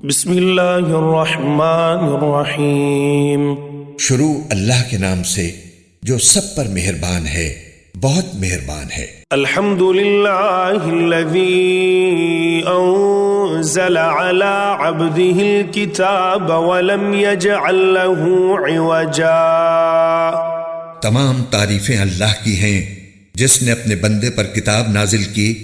بسم اللہ الرحمن الرحیم۔ شروع اللہ کے نام سے جو سب پر مہربان ہے، بہت مہربان ہے۔ الحمد للہ الذی انزل علی عبده الکتاب ولم یجعل له عوجا۔ تمام تعریفیں اللہ کی ہیں جس نے اپنے بندے پر کتاب نازل کی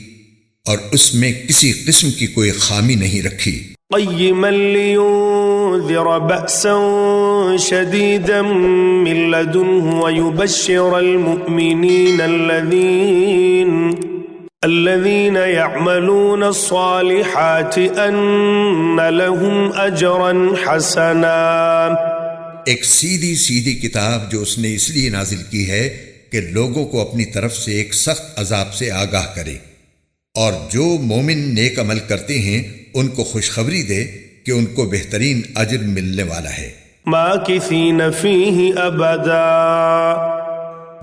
اور اس میں کسی قسم کی کوئی خامی نہیں رکھی۔ قیما لینذر بأسا شدیدا من لدنہ ویبشر المؤمنین الذین یعملون الصالحات ان لهم اجرا حسنا۔ ایک سیدھی سیدھی کتاب جو اس نے اس لیے نازل کی ہے کہ لوگوں کو اپنی طرف سے ایک سخت عذاب سے آگاہ کرے، اور جو مومن نیک عمل کرتے ہیں ان کو خوشخبری دے کہ ان کو بہترین اجر ملنے والا ہے۔ ماکثین فیہ ابدا،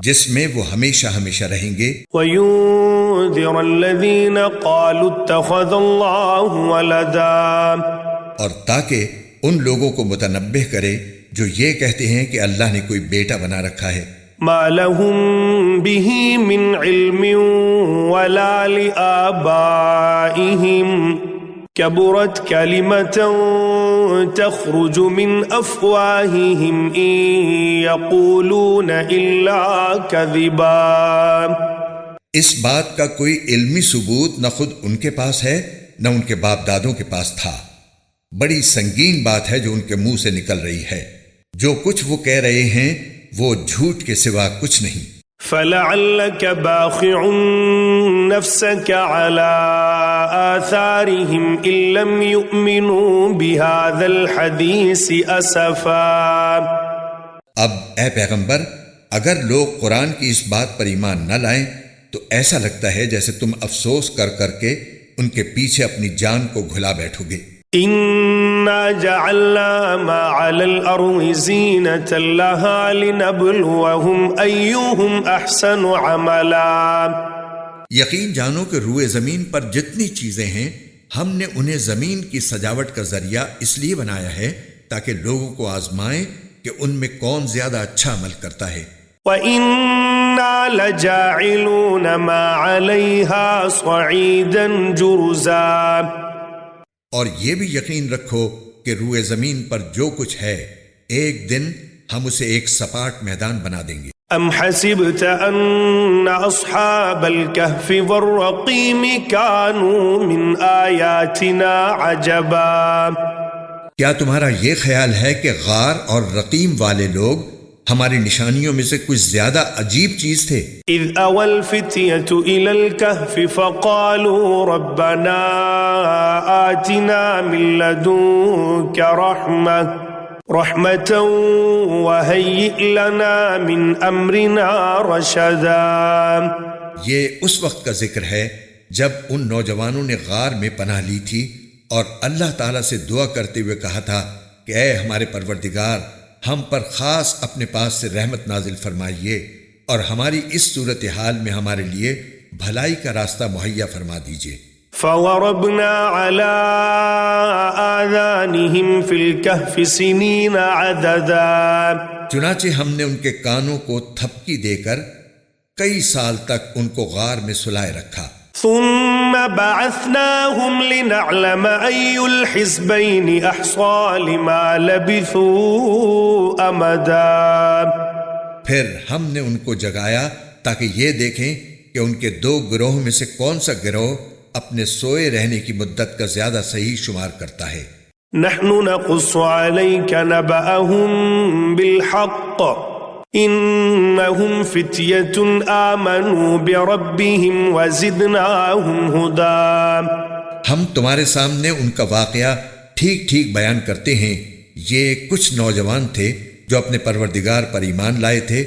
جس میں وہ ہمیشہ ہمیشہ رہیں گے۔ وینذر الذین قالوا اتخذ اللہ ولدا، اور تاکہ ان لوگوں کو متنبہ کرے جو یہ کہتے ہیں کہ اللہ نے کوئی بیٹا بنا رکھا ہے۔ ما لهم به من علم ولا لآبائهم كبرت كلمة تخرج من أفواههم إن يقولون إلا كذبا۔ اس بات کا کوئی علمی ثبوت نہ خود ان کے پاس ہے نہ ان کے باپ دادوں کے پاس تھا۔ بڑی سنگین بات ہے جو ان کے منہ سے نکل رہی ہے۔ جو کچھ وہ کہہ رہے ہیں وہ جھوٹ کے سوا کچھ نہیں۔ فَلَعَلَّكَ بَاخِعٌ نَفْسَكَ عَلَىٰ آثَارِهِمْ إِن لَّمْ يُؤْمِنُوا بِهَٰذَا الْحَدِيثِ أَسَفًا۔ اب اے پیغمبر، اگر لوگ قرآن کی اس بات پر ایمان نہ لائیں تو ایسا لگتا ہے جیسے تم افسوس کر کر کے ان کے پیچھے اپنی جان کو گھلا بیٹھو گے۔ إِنَّا جَعَلْنَا مَا عَلَى الْأَرْضِ زِينَةً لَهَا لِنَبْلُوَهُمْ أَيُّهُمْ أَحْسَنُ عَمَلًا۔ یقین جانو کہ روئے زمین پر جتنی چیزیں ہیں ہم نے انہیں زمین کی سجاوٹ کا ذریعہ اس لیے بنایا ہے تاکہ لوگوں کو آزمائیں کہ ان میں کون زیادہ اچھا عمل کرتا ہے۔ وَإِنَّا لَجَاعِلُونَ مَا عَلَيْهَا صَعِيدًا جُرُزًا۔ اور یہ بھی یقین رکھو کہ روئے زمین پر جو کچھ ہے ایک دن ہم اسے ایک سپاٹ میدان بنا دیں گے۔ ام حسبت ان اصحاب الكهف والرقیم كانوا من آیاتنا عجبا۔ کیا تمہارا یہ خیال ہے کہ غار اور رقیم والے لوگ ہماری نشانیوں میں سے کچھ زیادہ عجیب چیز تھے؟ اذ اوى الفتية الى الكهف فقالوا ربنا آتنا من لدنك رحمة وهيئ لنا من امرنا رشدا۔ یہ اس وقت کا ذکر ہے جب ان نوجوانوں نے غار میں پناہ لی تھی اور اللہ تعالیٰ سے دعا کرتے ہوئے کہا تھا کہ اے ہمارے پروردگار، ہم پر خاص اپنے پاس سے رحمت نازل فرمائیے اور ہماری اس صورتحال میں ہمارے لیے بھلائی کا راستہ مہیا فرما دیجیے۔ فَوَرَبْنَا عَلَىٰ آذَانِهِمْ فِي الْكَهْفِ سِنِينَ عَدَدًا۔ چنانچہ ہم نے ان کے کانوں کو تھپکی دے کر کئی سال تک ان کو غار میں سلائے رکھا۔ ثم بعثناهم لنعلم أي الحزبين أحصى لما لبثوا أمدا۔ پھر ہم نے ان کو جگایا تاکہ یہ دیکھیں کہ ان کے دو گروہوں میں سے کون سا گروہ اپنے سوئے رہنے کی مدت کا زیادہ صحیح شمار کرتا ہے۔ نحن نقص عليك نبأهم بالحق انہم فتیۃ آمنوا بربہم وزدناہم ہدا۔ ہم تمہارے سامنے ان کا واقعہ ٹھیک ٹھیک بیان کرتے ہیں۔ یہ کچھ نوجوان تھے جو اپنے پروردگار پر ایمان لائے تھے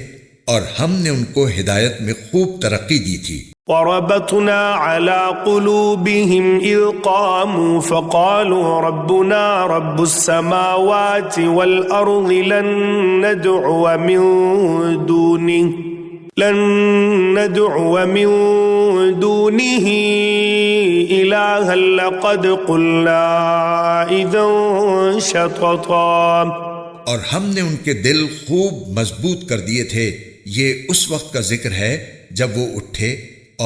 اور ہم نے ان کو ہدایت میں خوب ترقی دی تھی۔ وَرَبَطْنَا عَلَىٰ قُلُوبِهِمْ إِذْ قَامُوا فَقَالُوا رَبُّنَا رَبُّ السَّمَاوَاتِ وَالْأَرْضِ لَن نَّدْعُوَ مِن دُونِهِ لن ندعو من دونه إلها لقد قلنا إذا شططا. اور ہم نے ان کے دل خوب مضبوط کر دیے تھے. یہ اس وقت کا ذکر ہے جب وہ اٹھے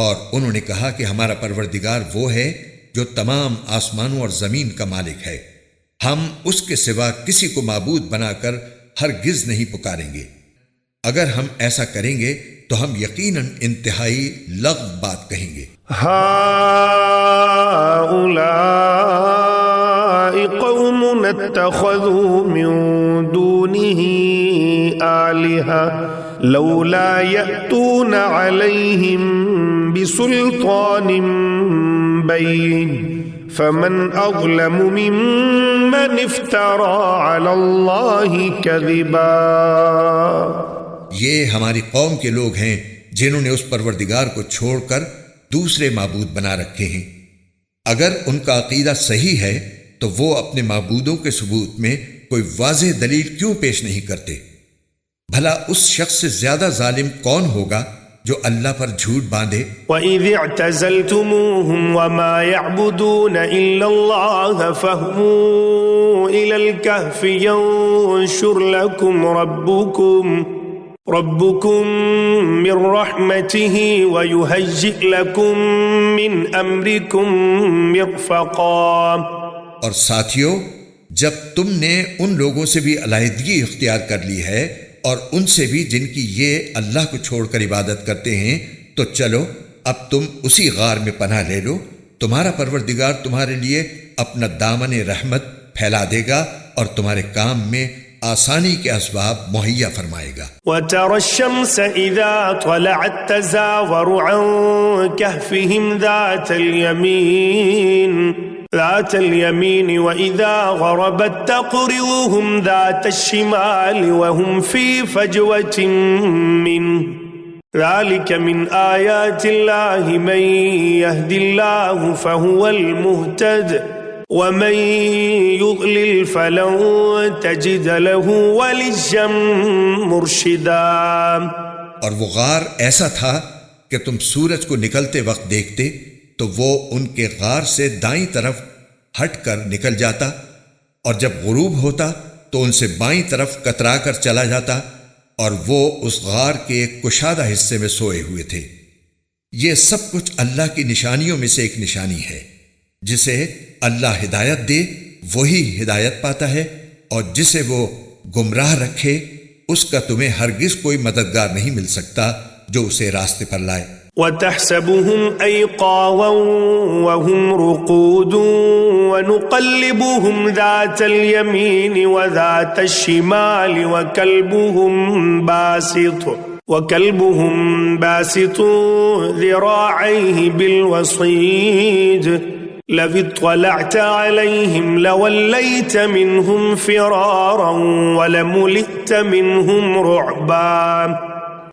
اور انہوں نے کہا کہ ہمارا پروردگار وہ ہے جو تمام آسمانوں اور زمین کا مالک ہے. ہم اس کے سوا کسی کو معبود بنا کر ہرگز نہیں پکاریں گے. اگر ہم ایسا کریں گے تو ہم یقیناً انتہائی لغو بات کہیں گے. هؤلاء قوم اتخذوا من دونه آلهة لولا يأتون عليهم بسلطان بين فمن أظلم ممن افترى على الله كذبا. یہ ہماری قوم کے لوگ ہیں جنہوں نے اس پروردگار کو چھوڑ کر دوسرے معبود بنا رکھے ہیں. اگر ان کا عقیدہ صحیح ہے تو وہ اپنے معبودوں کے ثبوت میں کوئی واضح دلیل کیوں پیش نہیں کرتے؟ بھلا اس شخص سے زیادہ ظالم کون ہوگا جو اللہ پر جھوٹ باندھے. وَإِذِ اعْتَزَلْتُمُوهُمْ وَمَا يَعْبُدُونَ إِلَّا اللَّهَ فَاهْوُوا إِلَى الْكَهْفِ يَنشُرْ لَكُمْ ربكم من رحمته ويهيئ لكم من امركم مرفقا. اور ساتھیو، جب تم نے ان لوگوں سے بھی علیحدگی اختیار کر لی ہے اور ان سے بھی جن کی یہ اللہ کو چھوڑ کر عبادت کرتے ہیں، تو چلو اب تم اسی غار میں پناہ لے لو. تمہارا پروردگار تمہارے لیے اپنا دامن رحمت پھیلا دے گا اور تمہارے کام میں آسانی کے اسباب مہیا فرمائے گا. وَتَرَى الشَّمْسَ إِذَا طَلَعَتْ تَزَاوَرُ عَنْ كَهْفِهِمْ ذَاتَ الْيَمِينِ وَإِذَا غَرَبَتْ تَقْرِضُهُمْ ذَاتَ الشِّمَالِ وَهُمْ فِي فَجْوَةٍ مِّنْهُ ذَلِكَ مِنْ آيَاتِ اللَّهِ مَنْ يَهْدِ اللَّهُ فَهُوَ الْمُهْتَدِ وَمَن يُضْلِلْ فَلَن تَجِدَ لَهُ وَلِيًّا مُرْشِدًا. اور وہ غار ایسا تھا کہ تم سورج کو نکلتے وقت دیکھتے تو وہ ان کے غار سے دائیں طرف ہٹ کر نکل جاتا، اور جب غروب ہوتا تو ان سے بائیں طرف کترا کر چلا جاتا، اور وہ اس غار کے ایک کشادہ حصے میں سوئے ہوئے تھے. یہ سب کچھ اللہ کی نشانیوں میں سے ایک نشانی ہے. جسے اللہ ہدایت دے وہی ہدایت پاتا ہے، اور جسے وہ گمراہ رکھے اس کا تمہیں ہرگز کوئی مددگار نہیں مل سکتا جو اسے راستے پر لائے. وَتَحْسَبُهُمْ أَيْقَاظًا وَهُمْ رُقُودٌ وَنُقَلِّبُهُمْ ذَاتَ الْيَمِينِ وَذَاتَ الشِّمَالِ وَكَلْبُهُمْ بَاسِطٌ ذِرَاعَيْهِ بِالْوَصِيدِ لَوِ اطَّلَعْتَ عَلَيْهِمْ لَوَلَّيْتَ مِنْهُمْ فِرَارًا وَلَمُلِئْتَ مِنْهُمْ رُعْبًا.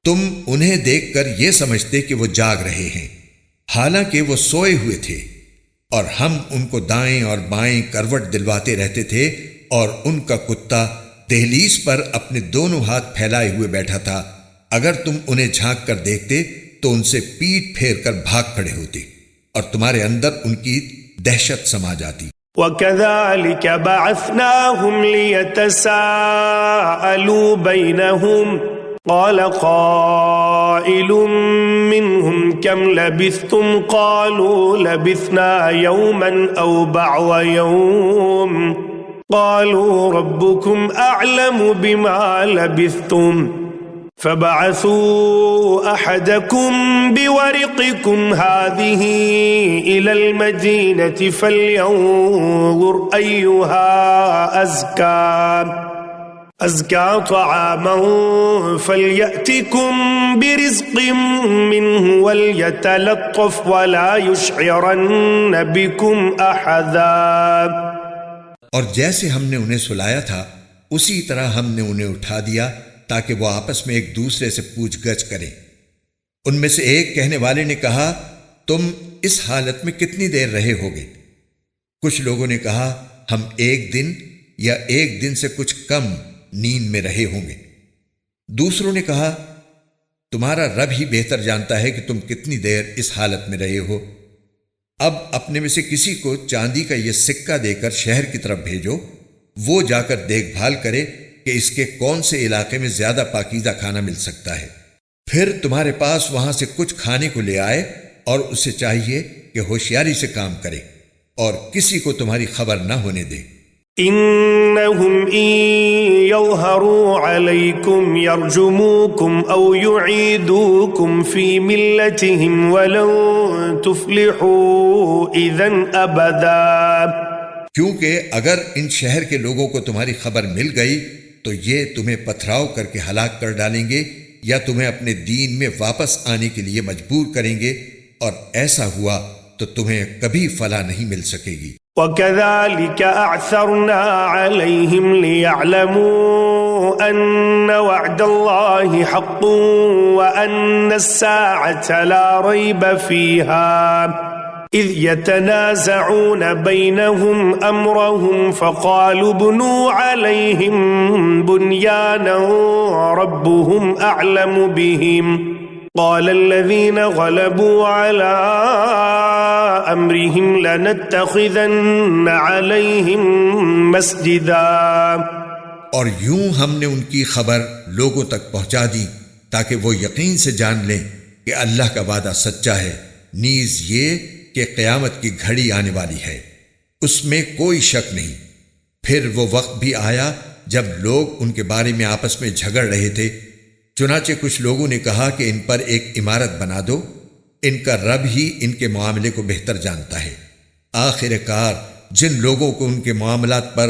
تم انہیں دیکھ کر یہ سمجھتے کہ وہ جاگ رہے ہیں، حالانکہ وہ سوئے ہوئے تھے، اور ہم ان کو دائیں اور بائیں کروٹ دلواتے رہتے تھے، اور ان کا کتا دہلیز پر اپنے دونوں ہاتھ پھیلائے ہوئے بیٹھا تھا. اگر تم انہیں جھانک کر دیکھتے تو ان سے پیٹ پھیر کر بھاگ کھڑے ہوتے، اور تمہارے اندر ان کی دہشت سما جاتی. وَكَذَلِكَ بَعَثْنَاهُمْ لِيَتَسَاءَلُوا بَيْنَهُمْ قَالَ قَائِلٌ مِّنْهُمْ كَمْ لَبِثْتُمْ قَالُوا لَبِثْنَا يَوْمًا أَوْ بَعْضَ يَوْمٍ قَالُوا رَبُّكُمْ أَعْلَمُ بِمَا لَبِثْتُمْ فَبَعَثُوا أَحَدَكُمْ بِوَرِقِكُمْ هَذِهِ إِلَى الْمَدِينَةِ فَلْيَنظُرْ أَيُّهَا أَزْكَى طَعَامًا فَلْيَأْتِكُمْ بِرِزْقٍ مِّنْهُ وَلْيَتَلَطَّفْ وَلَا يُشْعِرَنَّ بِكُمْ أَحَدًا. اور جیسے ہم نے انہیں سلایا تھا اسی طرح ہم نے انہیں اٹھا دیا تاکہ وہ آپس میں ایک دوسرے سے پوچھ گچھ کریں. ان میں سے ایک کہنے والے نے کہا، تم اس حالت میں کتنی دیر رہے ہوگے؟ کچھ لوگوں نے کہا، ہم ایک دن یا ایک دن سے کچھ کم نیند میں رہے ہوں گے. دوسروں نے کہا، تمہارا رب ہی بہتر جانتا ہے کہ تم کتنی دیر اس حالت میں رہے ہو۔ اب اپنے میں سے کسی کو چاندی کا یہ سکہ دے کر شہر کی طرف بھیجو، وہ جا کر دیکھ بھال کرے کہ اس کے کون سے علاقے میں زیادہ پاکیزہ کھانا مل سکتا ہے، پھر تمہارے پاس وہاں سے کچھ کھانے کو لے آئے، اور اسے چاہیے کہ ہوشیاری سے کام کرے اور کسی کو تمہاری خبر نہ ہونے دے۔ إنهم إن يظهروا عليكم يرجموكم أو يعيدوكم في ملتهم ولن تفلحوا إذن أبدا، کیونکہ اگر ان شہر کے لوگوں کو تمہاری خبر مل گئی تو یہ تمہیں پتھراؤ کر کے ہلاک کر ڈالیں گے یا تمہیں اپنے دین میں واپس آنے کے لیے مجبور کریں گے، اور ایسا ہوا تو تمہیں کبھی فلاح نہیں مل سکے گی۔ وَكَذَلِكَ أَعْثَرْنَا عَلَيْهِمْ لِيَعْلَمُوا أَنَّ وَعْدَ اللَّهِ حَقٌّ وَأَنَّ السَّاعَةَ لَا رَيْبَ فِيهَا إِذْ يَتَنَازَعُونَ بَيْنَهُمْ أَمْرَهُمْ فَقَالُوا ابْنُوا عَلَيْهِمْ بُنْيَانًا رَبُّهُمْ أَعْلَمُ بِهِمْ قال الذين غلبوا على أمرهم لنتخذن عليهم مسجدا، اور یوں ہم نے ان کی خبر لوگوں تک پہنچا دی تاکہ وہ یقین سے جان لیں کہ اللہ کا وعدہ سچا ہے، نیز یہ کہ قیامت کی گھڑی آنے والی ہے، اس میں کوئی شک نہیں۔ پھر وہ وقت بھی آیا جب لوگ ان کے بارے میں آپس میں جھگڑ رہے تھے، چنانچہ کچھ لوگوں نے کہا کہ ان پر ایک عمارت بنا دو، ان کا رب ہی ان کے معاملے کو بہتر جانتا ہے۔ آخر کار جن لوگوں کو ان کے معاملات پر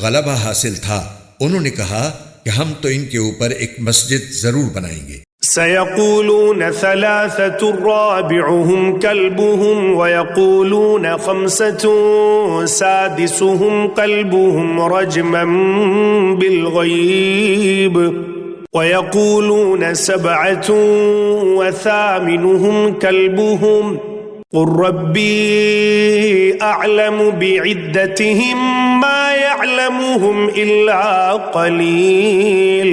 غلبہ حاصل تھا انہوں نے کہا کہ ہم تو ان کے اوپر ایک مسجد ضرور بنائیں گے۔ سيقولون ثلاثة رابعهم كلبهم ويقولون خمسة سادسهم كلبهم رجما بالغيب ويقولون سبعة وثامنهم كلبهم قل ربي أعلم بعدتهم ما يعلمهم إلا قليل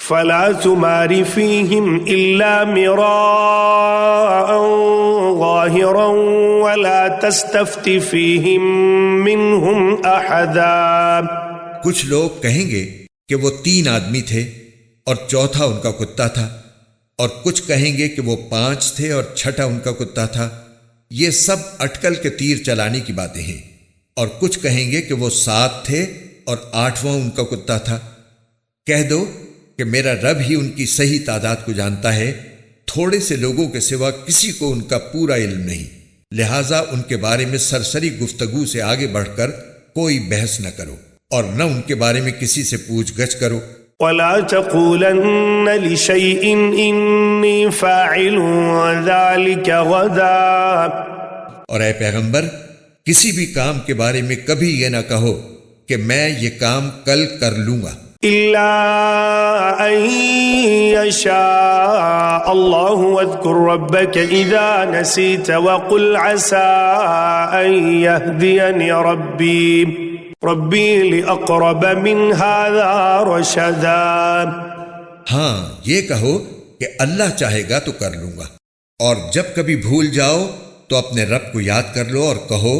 فلا تمار فيهم إلا مراء ظاهرا ولا تستفت فيهم منهم أحدا۔ کچھ لوگ کہیں گے کہ وہ 3 آدمی تھے اور چوتھا ان کا کتا تھا، اور کچھ کہیں گے کہ وہ 5 تھے اور چھٹا ان کا کتا تھا، یہ سب اٹکل کے تیر چلانے کی باتیں ہیں، اور کچھ کہیں گے کہ وہ 7 تھے اور 8واں ان کا کتا تھا۔ کہہ دو کہ میرا رب ہی ان کی صحیح تعداد کو جانتا ہے، تھوڑے سے لوگوں کے سوا کسی کو ان کا پورا علم نہیں، لہٰذا ان کے بارے میں سرسری گفتگو سے آگے بڑھ کر کوئی بحث نہ کرو اور نہ ان کے بارے میں کسی سے پوچھ گچھ کرو۔ ولا تقولن لشيء إني فاعل ذلك غدا، اور اے پیغمبر کسی بھی کام کے بارے میں کبھی یہ نہ کہو کہ میں یہ کام کل کر لوں گا، إلا أن يشاء الله واذكر ربك إذا نسيت وقل عسى أن يهديني ربي لأقرب من هذا رشدا۔ ہاں یہ کہو کہ اللہ چاہے گا تو کر لوں گا، اور جب کبھی بھول جاؤ تو اپنے رب کو یاد کر لو اور کہو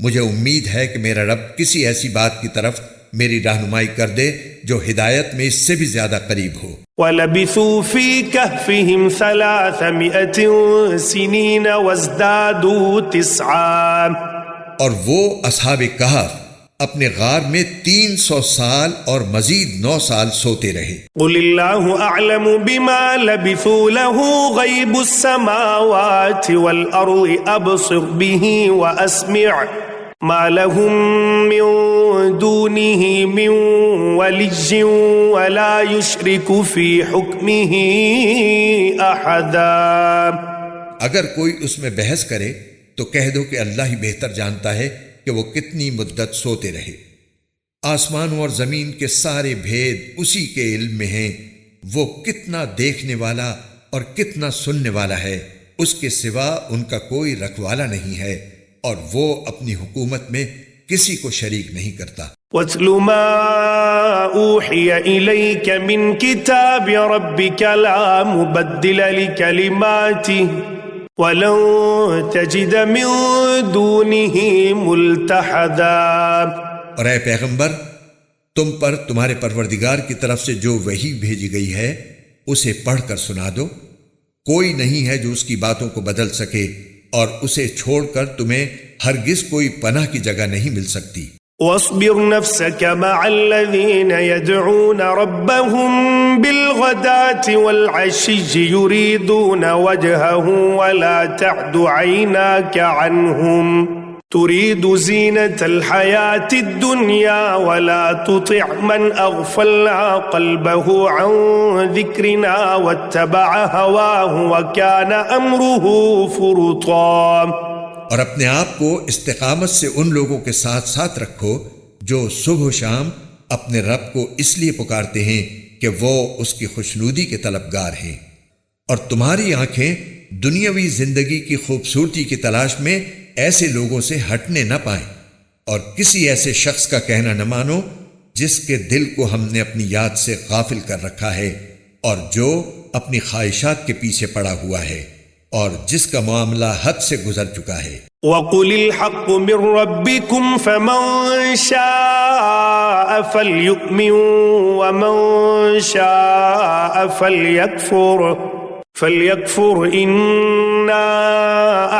مجھے امید ہے کہ میرا رب کسی ایسی بات کی طرف میری رہنمائی کر دے جو ہدایت میں اس سے بھی زیادہ قریب ہو۔ وَلَبِثُوا فِي كَهْفِهِمْ 300 سِنِينَ وَازْدَادُوا 9، اور وہ اصحاب کہف اپنے غار میں 300 سال اور مزید 9 سال سوتے رہے۔ قُلِ اللَّهُ أَعْلَمُ بِمَا لَبِثُوا لَهُ غَيْبُ السَّمَاوَاتِ وَالْأَرْضِ أَبْصِرْ بِهِ وَأَسْمِعْ مَا لَهُم مِّن دُونِهِ مِن وَلِيٍّ وَلَا يُشْرِكُ فِي حُكْمِهِ أَحَدًا۔ اگر کوئی اس میں بحث کرے تو کہہ دو کہ اللہ ہی بہتر جانتا ہے کہ وہ کتنی مدت سوتے رہے، آسمانوں اور زمین کے سارے بھید اسی کے علم میں ہیں، وہ کتنا دیکھنے والا اور کتنا سننے والا ہے، اس کے سوا ان کا کوئی رکھوالا نہیں ہے، اور وہ اپنی حکومت میں کسی کو شریک نہیں کرتا۔ واتل ما أوحي إليك من كتاب ربك لا مبدل لكلماته ولن تجد من دونه ملتحدا۔ اور اے پیغمبر، تم پر تمہارے پروردگار کی طرف سے جو وحی بھیجی گئی ہے اسے پڑھ کر سنا دو، کوئی نہیں ہے جو اس کی باتوں کو بدل سکے، اور اسے چھوڑ کر تمہیں ہرگز کوئی پناہ کی جگہ نہیں مل سکتی۔ واصبر نفسك مع الذين يدعون ربهم بالغداة والعشي يريدون وجهه ولا تعد عيناك عنهم تريد زينة الحياة الدنيا ولا تطع من أغفلنا قلبه عن ذكرنا واتبع هواه وكان أمره فرطا۔ اور اپنے آپ کو استقامت سے ان لوگوں کے ساتھ ساتھ رکھو جو صبح و شام اپنے رب کو اس لیے پکارتے ہیں کہ وہ اس کی خوشنودی کے طلبگار ہیں، اور تمہاری آنکھیں دنیاوی زندگی کی خوبصورتی کی تلاش میں ایسے لوگوں سے ہٹنے نہ پائیں، اور کسی ایسے شخص کا کہنا نہ مانو جس کے دل کو ہم نے اپنی یاد سے غافل کر رکھا ہے، اور جو اپنی خواہشات کے پیچھے پڑا ہوا ہے، اور جس کا معاملہ حد سے گزر چکا ہے۔ وَقُلِ الْحَقُّ مِنْ رَبِّكُمْ فَمَنْ شَاءَ فَلْيُؤْمِنْ وَمَنْ شَاءَ فَلْيَكْفُرْ إِنَّا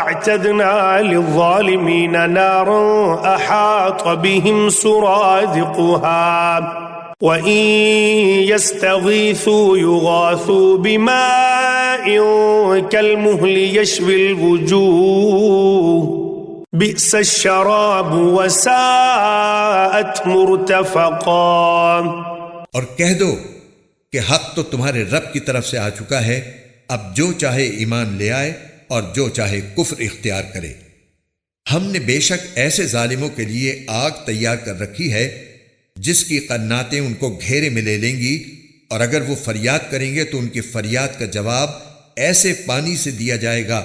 أَعْتَدْنَا لِلظَّالِمِينَ نَارًا أَحَاطَ بِهِمْ سُرَادِقُهَا وَإِنْ يَسْتَغِيثُوا يُغَاثُوا بِمَاءٍ كَالْمُهْلِ يَشْوِي الْوُجُوهَ بِئْسَ الشَّرَابُ وَسَاءَتْ مُرْتَفَقًا۔ اور کہہ دو کہ حق تو تمہارے رب کی طرف سے آ چکا ہے، اب جو چاہے ایمان لے آئے اور جو چاہے کفر اختیار کرے۔ ہم نے بے شک ایسے ظالموں کے لیے آگ تیار کر رکھی ہے جس کی قناتیں ان کو گھیرے میں لے لیں گی، اور اگر وہ فریاد کریں گے تو ان کی فریاد کا جواب ایسے پانی سے دیا جائے گا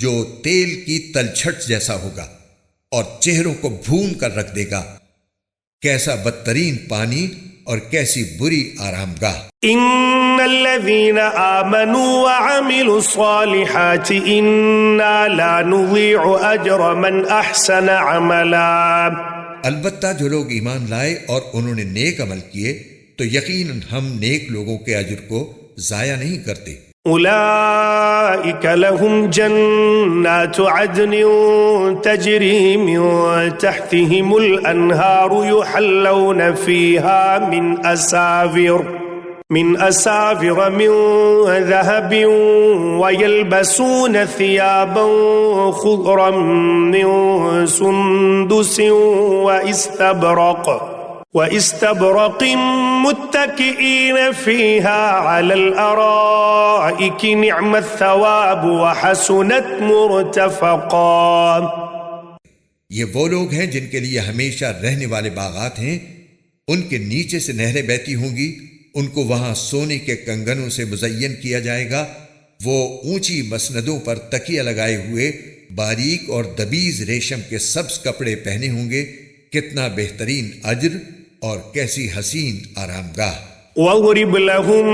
جو تیل کی تلچھٹ جیسا ہوگا اور چہروں کو بھون کر رکھ دے گا۔ کیسا بدترین پانی اور کیسی بری آرام گاہ۔ ان الذين آمنوا وعملوا الصالحات انا لا نضيع اجر من احسن عملا۔ البتہ جو لوگ ایمان لائے اور انہوں نے نیک عمل کیے تو یقیناً ہم نیک لوگوں کے اجر کو ضائع نہیں کرتے۔ اولئک لهم جنات عدن تجری من تحتهم الانہار یحلون فیہا من اساور من ذهب ويلبسون ثيابا خضرا من سندس واستبرق متكئين فيها على الارائك نعم الثواب وحسنت مرتفقا۔ یہ وہ لوگ ہیں جن کے لیے ہمیشہ رہنے والے باغات ہیں، ان کے نیچے سے نہریں بہتی ہوں گی، ان کو وہاں سونے کے کنگنوں سے مزین کیا جائے گا، وہ اونچی مسندوں پر تکیہ لگائے ہوئے باریک اور دبیز ریشم کے سبز کپڑے پہنے ہوں گے، کتنا بہترین اجر اور کیسی حسین آرام گاہ۔ وَاضْرِبْ لَهُم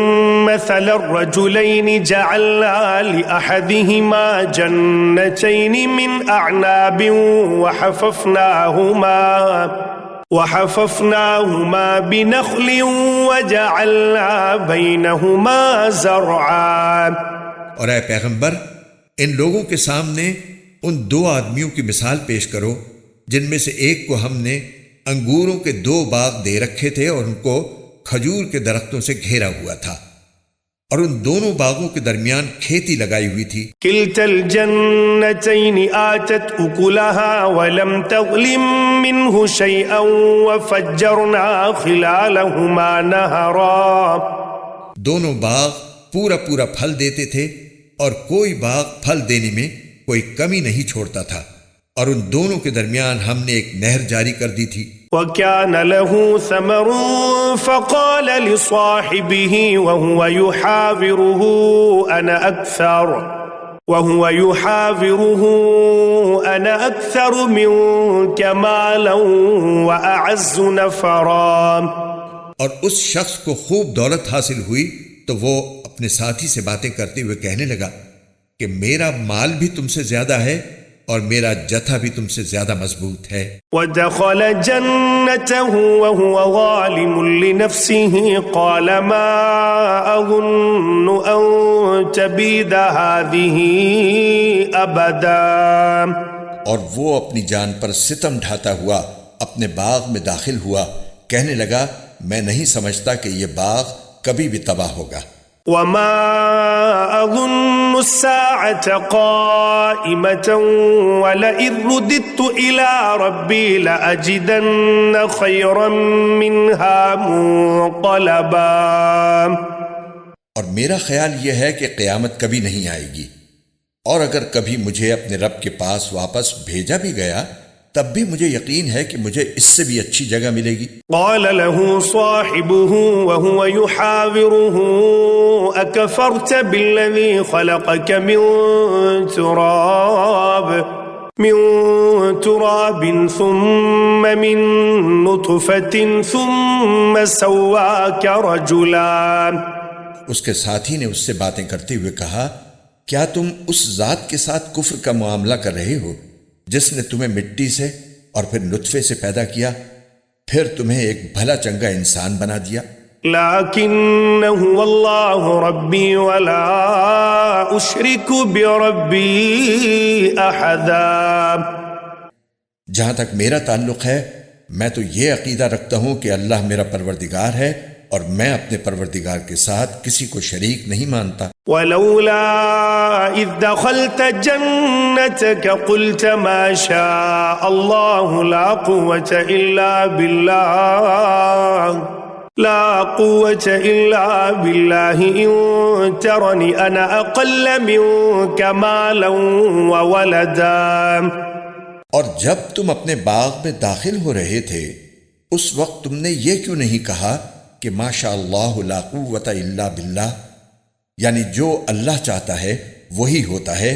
مَّثَلَ الرَّجُلَيْنِ جَعَلْنَا لِأَحَدِهِمَا جَنَّتَيْنِ مِنْ أَعْنَابٍ وحففناهما بنخل وجعلنا بينهما زرعا۔ اور اے پیغمبر، ان لوگوں کے سامنے ان دو آدمیوں کی مثال پیش کرو جن میں سے ایک کو ہم نے انگوروں کے 2 باغ دے رکھے تھے اور ان کو کھجور کے درختوں سے گھیرا ہوا تھا، اور ان دونوں باغوں کے درمیان کھیتی لگائی ہوئی تھی۔ کلتا الجنتین آتت اکلها ولم تظلم منه شیئا وفجرنا خلالهما نہرا۔ دونوں باغ پورا پھل دیتے تھے اور کوئی باغ پھل دینے میں کوئی کمی نہیں چھوڑتا تھا، اور ان دونوں کے درمیان ہم نے ایک نہر جاری کر دی تھی۔ وَكَانَ لَهُ ثَمَرٌ فَقَالَ لِصَاحِبِهِ وَهُوَ يُحَاوِرُهُ أَنَا وهو يحاوره أنا أكثر منك مالا وأعز نفرا. اور اس شخص کو خوب دولت حاصل ہوئی تو وہ اپنے ساتھی سے باتیں کرتے ہوئے کہنے لگا کہ میرا مال بھی تم سے زیادہ ہے اور میرا جتھا بھی تم سے زیادہ مضبوط ہے. ودخل جنته وهو ظالم لنفسه قال ما أظن أن تبيد هذه أبدا. اور وہ اپنی جان پر ستم ڈھاتا ہوا اپنے باغ میں داخل ہوا، کہنے لگا میں نہیں سمجھتا کہ یہ باغ کبھی بھی تباہ ہوگا. وما أظن الساعة قائمة ولئن رددت إلى ربي لأجدن خيرا منها منقلبا. اور میرا خیال یہ ہے کہ قیامت کبھی نہیں آئے گی، اور اگر کبھی مجھے اپنے رب کے پاس واپس بھیجا بھی گیا تب بھی مجھے یقین ہے کہ مجھے اس سے بھی اچھی جگہ ملے گی. قال له صاحبه وهو يحاوره أكفرت بالذي خلقك من تراب ثم من نطفة ثم سواك رجلا. اس کے ساتھی نے اس سے باتیں کرتے ہوئے کہا کیا تم اس ذات کے ساتھ کفر کا معاملہ کر رہے ہو جس نے تمہیں مٹی سے اور پھر نطفے سے پیدا کیا، پھر تمہیں ایک بھلا چنگا انسان بنا دیا. لیکن هو اللہ ربی ولا اشرک بربی احدا. جہاں تک میرا تعلق ہے میں تو یہ عقیدہ رکھتا ہوں کہ اللہ میرا پروردگار ہے اور میں اپنے پروردگار کے ساتھ کسی کو شریک نہیں مانتا. ولولا اذ دخلت جنتك قلت ما شاء الله لا قوة إلا بالله إن ترني أنا أقل منك مالا وولدا. اور جب تم اپنے باغ میں داخل ہو رہے تھے اس وقت تم نے یہ کیوں نہیں کہا کہ ماشاء اللہ لا قوت الا باللہ، یعنی جو اللہ چاہتا ہے وہی ہوتا ہے،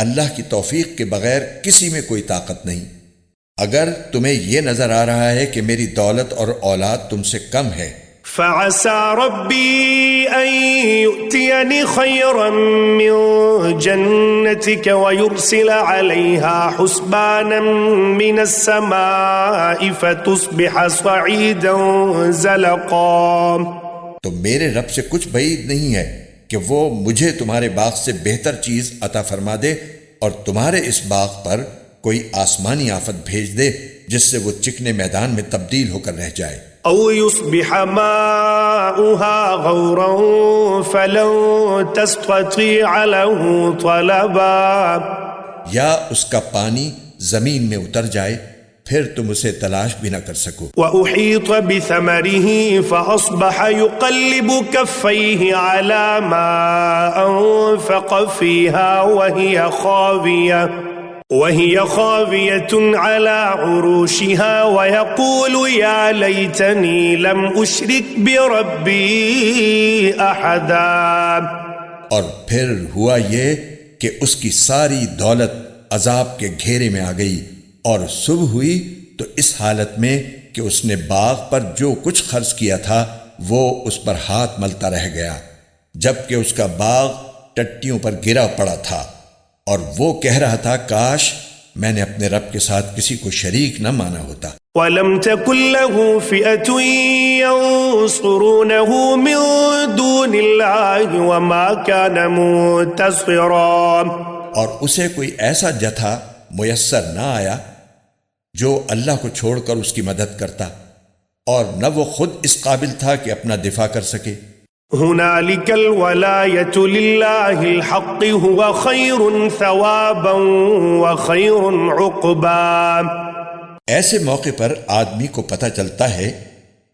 اللہ کی توفیق کے بغیر کسی میں کوئی طاقت نہیں. اگر تمہیں یہ نظر آ رہا ہے کہ میری دولت اور اولاد تم سے کم ہے، فعسى ربي أن يؤتيني خيرا من جنتك ويرسل عليها حسبانا من السماء فتصبح صعيدا زلقا. تو میرے رب سے کچھ بعید نہیں ہے کہ وہ مجھے تمہارے باغ سے بہتر چیز عطا فرما دے اور تمہارے اس باغ پر کوئی آسمانی آفت بھیج دے جس سے وہ چکنے میدان میں تبدیل ہو کر رہ جائے. او يصبح ماؤها غورا فلن تستطيع له طلبا. یا اس کا پانی زمین میں اتر جائے پھر تم اسے تلاش بھی نہ کر سکو. وأحيط بثمره فأصبح يقلب كفيه على ما أنفق فيها وهي خاوية على عروشها ويقول يا ليتني لم أشرك بربي أحدا. اور پھر ہوا یہ کہ اس کی ساری دولت عذاب کے گھیرے میں آ گئی اور صبح ہوئی تو اس حالت میں کہ اس نے باغ پر جو کچھ خرچ کیا تھا وہ اس پر ہاتھ ملتا رہ گیا، جبکہ اس کا باغ ٹٹیوں پر گرا پڑا تھا، اور وہ کہہ رہا تھا کاش میں نے اپنے رب کے ساتھ کسی کو شریک نہ مانا ہوتا. وَلَمْ تَكُنْ لَهُ فِئَةٌ يَنْصُرُونَهُ مِن دُونِ اللَّهِ وَمَا كَانَ مُنتَصِرًا. اور اسے کوئی ایسا جتھا میسر نہ آیا جو اللہ کو چھوڑ کر اس کی مدد کرتا، اور نہ وہ خود اس قابل تھا کہ اپنا دفاع کر سکے. هنالك الولاية لله الحق هو خير ثوابا وخير عقبا. ایسے موقع پر آدمی کو پتہ چلتا ہے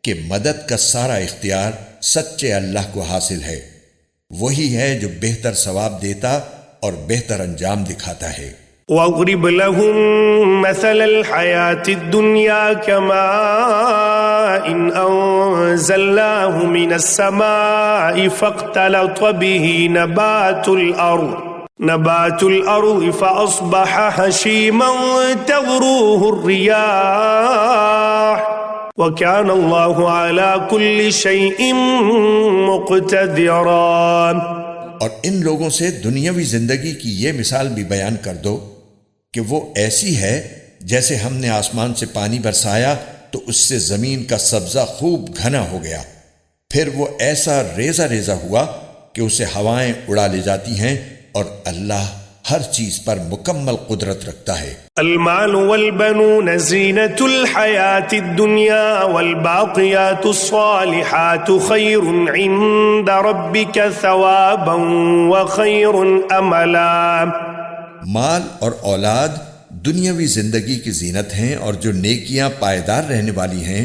کہ مدد کا سارا اختیار سچے اللہ کو حاصل ہے، وہی ہے جو بہتر ثواب دیتا اور بہتر انجام دکھاتا ہے. واضرب لهم مثل الحياة الدنيا كماء أنزلناه من السماء فاختلط به نبات الأرض فأصبح هشيما تذروه الرياح وكان الله على كل شيء مقتدرا۔ اور ان لوگوں سے دنیاوی زندگی کی یہ مثال بھی بیان کر دو کہ وہ ایسی ہے جیسے ہم نے آسمان سے پانی برسایا تو اس سے زمین کا سبزہ خوب گھنا ہو گیا، پھر وہ ایسا ریزہ ریزہ ہوا کہ اسے ہوائیں اڑا لے جاتی ہیں، اور اللہ ہر چیز پر مکمل قدرت رکھتا ہے۔ المال والبنون زینة الحیاة الدنیا والباقیات الصالحات خیر عند ربک ثوابا وخیر املا۔ مال اور اولاد دنیاوی زندگی کی زینت ہیں، اور جو نیکیاں پائیدار رہنے والی ہیں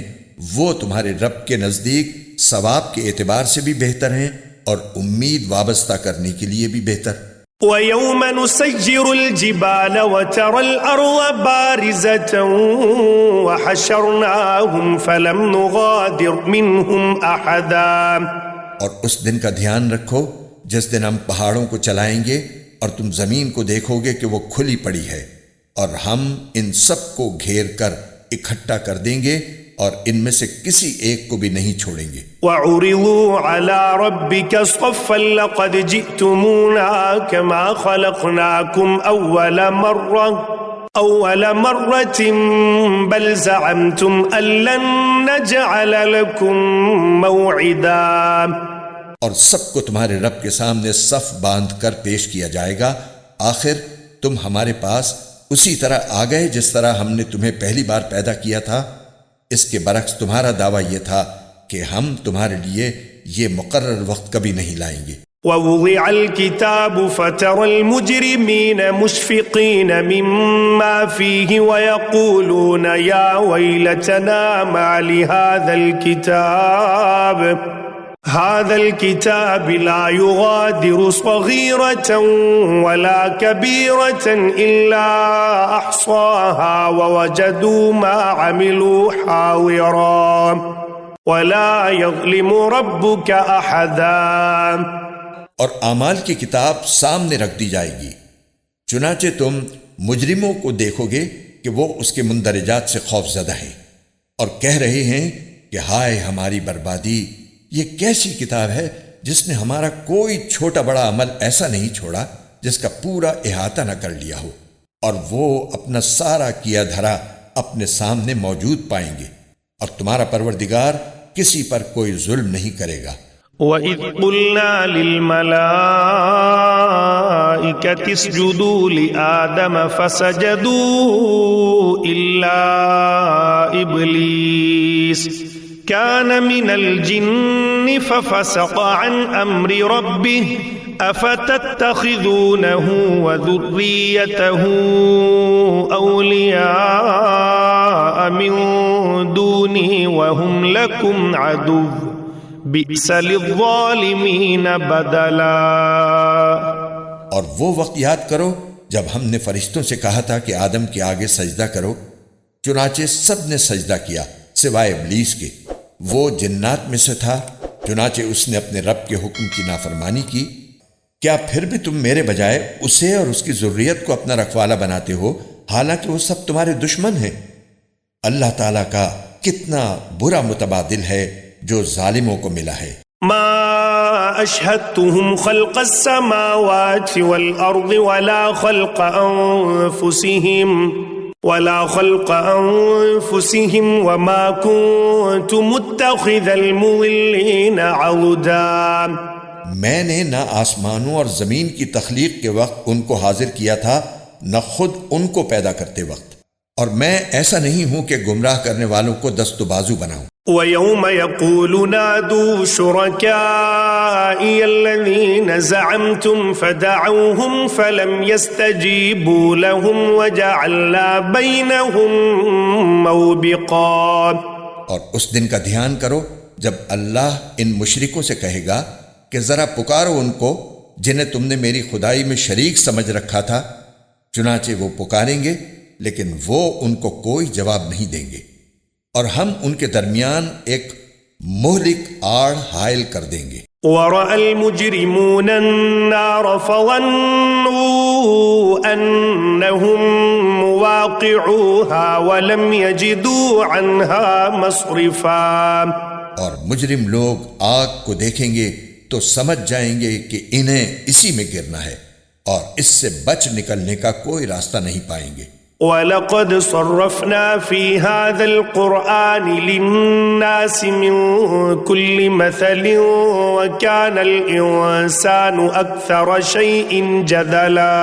وہ تمہارے رب کے نزدیک ثواب کے اعتبار سے بھی بہتر ہیں اور امید وابستہ کرنے کے لیے بھی بہتر۔ وَيَوْمَ نُسَيِّرُ الْجِبَالَ وَتَرَى الْأَرْضَ بَارِزَةً وَحَشَرْنَاهُمْ فَلَمْ نُغَادِرْ مِنْهُمْ أَحَدًا۔ اور اس دن کا دھیان رکھو جس دن ہم پہاڑوں کو چلائیں گے اور تم زمین کو دیکھو گے کہ وہ کھلی پڑی ہے، اور ہم ان سب کو گھیر کر اکٹھا کر دیں گے اور ان میں سے کسی ایک کو بھی نہیں چھوڑیں گے۔ وَعُرِضُوا عَلَى رَبِّكَ صَفًّا لَقَدْ جِئْتُمُونَا كَمَا خَلَقْنَاكُمْ أَوَّلَ مَرَّةٍ بَلْ زَعَمْتُمْ أَن لَّن نَّجْعَلَ لَكُم مَّوْعِدًا۔ اور سب کو تمہارے رب کے سامنے صف باندھ کر پیش کیا جائے گا، آخر تم ہمارے پاس اسی طرح آ گئے جس طرح ہم نے تمہیں پہلی بار پیدا کیا تھا۔ اس کے برعکس تمہارا دعویٰ یہ تھا کہ ہم تمہارے لیے یہ مقرر وقت کبھی نہیں لائیں گے۔ وَوُضِعَ الْكِتَابُ فَتَرَى الْمُجْرِمِينَ مُشْفِقِينَ مِمَّا فِيهِ وَيَقُولُونَ يَا وَيْلَتَنَا مَا لِهَذَا الْكِتَابِ لَا يُغَادِرُ صَغِيرَةً وَلَا كَبِيرَةً إِلَّا أَحْصَاهَا وَوَجَدُوا مَا عَمِلُوا حَاضِرًا وَلَا يَظْلِمُ رَبُّكَ أَحَدًا۔ اور اعمال کی کتاب سامنے رکھ دی جائے گی، چنانچہ تم مجرموں کو دیکھو گے کہ وہ اس کے مندرجات سے خوف زدہ ہیں اور کہہ رہے ہیں کہ ہائے ہماری بربادی، یہ کیسی کتاب ہے جس نے ہمارا کوئی چھوٹا بڑا عمل ایسا نہیں چھوڑا جس کا پورا احاطہ نہ کر لیا ہو، اور وہ اپنا سارا کیا دھرا اپنے سامنے موجود پائیں گے، اور تمہارا پروردگار کسی پر کوئی ظلم نہیں کرے گا۔ وَإِذْ قُلْنَا لِلْمَلَائِكَةِ اسْجُدُوا لِآدَمَ فَسَجَدُوا إِلَّا إِبْلِيسَ كَانَ مِنَ الْجِنِّ فَفَسَقَ عَنْ أَمْرِ رَبِّهِ أَفَتَتَّخِذُونَهُ وَذُرِّيَّتَهُ أَوْلِيَاءَ مِن دُونِي وَهُمْ لَكُمْ عَدُوٌّ بِئْسَ لِلظَّالِمِينَ بَدَلًا۔ اور وہ وقت یاد کرو جب ہم نے فرشتوں سے کہا تھا کہ آدم کے آگے سجدہ کرو، چنانچہ سب نے سجدہ کیا سوائے ابلیس کے، وہ جنات میں سے تھا، چنانچہ اس نے اپنے رب کے حکم کی نافرمانی کی۔ کیا پھر بھی تم میرے بجائے اسے اور اس کی ذریت کو اپنا رکھوالا بناتے ہو، حالانکہ وہ سب تمہارے دشمن ہیں؟ اللہ تعالیٰ کا کتنا برا متبادل ہے جو ظالموں کو ملا ہے۔ ما اشهدتهم خلق السماوات والارض ولا خلق انفسهم وما كنت متخذ المضلين عضدا۔ میں نے نہ آسمانوں اور زمین کی تخلیق کے وقت ان کو حاضر کیا تھا، نہ خود ان کو پیدا کرتے وقت، اور میں ایسا نہیں ہوں کہ گمراہ کرنے والوں کو دست و بازو بناؤں۔ وَيَوْمَ يَقُولُ نَادُوا شُرَكَائِيَ الَّذِينَ زَعَمْتُمْ فَدَعَوْهُمْ فَلَمْ يَسْتَجِيبُوا لَهُمْ وَجَعَلْنَا بَيْنَهُمْ مَوْبِقًا۔ اور اس دن کا دھیان کرو جب اللہ ان مشرکوں سے کہے گا کہ ذرا پکارو ان کو جنہیں تم نے میری خدائی میں شریک سمجھ رکھا تھا، چنانچہ وہ پکاریں گے لیکن وہ ان کو کوئی جواب نہیں دیں گے، اور ہم ان کے درمیان ایک مہلک آڑ حائل کر دیں گے۔ ورأى المجرمون النار فظنوا أنهم مواقعوها ولم يجدوا عنها مصرفا۔ اور مجرم لوگ آگ کو دیکھیں گے تو سمجھ جائیں گے کہ انہیں اسی میں گرنا ہے اور اس سے بچ نکلنے کا کوئی راستہ نہیں پائیں گے۔ وَلَقَدْ صَرَّفْنَا فِي هَذَا الْقُرْآنِ لِلنَّاسِ مِنْ كُلِّ مَثَلٍ وَكَانَ الْإِنسَانُ أَكْثَرَ شَيْءٍ جَدَلًا۔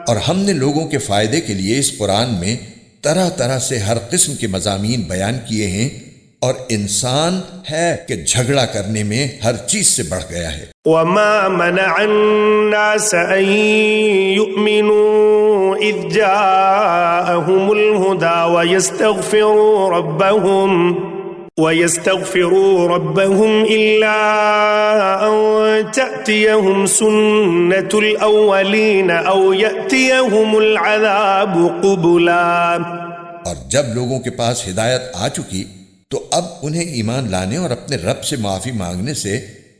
اور ہم نے لوگوں کے فائدے کے لیے اس قرآن میں طرح طرح سے ہر قسم کے مضامین بیان کیے ہیں، اور انسان ہے کہ جھگڑا کرنے میں ہر چیز سے بڑھ گیا ہے۔ وَمَا مَنَعَ النَّاسَ أَن يُؤْمِنُوا إِذْ جَاءَهُمُ الْهُدَى وَيَسْتَغْفِرُوا رَبَّهُمْ إِلَّا أَن تَأْتِيَهُمْ سُنَّةُ الْأَوَّلِينَ أَوْ يَأْتِيَهُمُ الْعَذَابُ قُبُلًا۔ اور جب لوگوں کے پاس ہدایت آ چکی تو اب انہیں ایمان لانے اور اپنے رب سے معافی مانگنے سے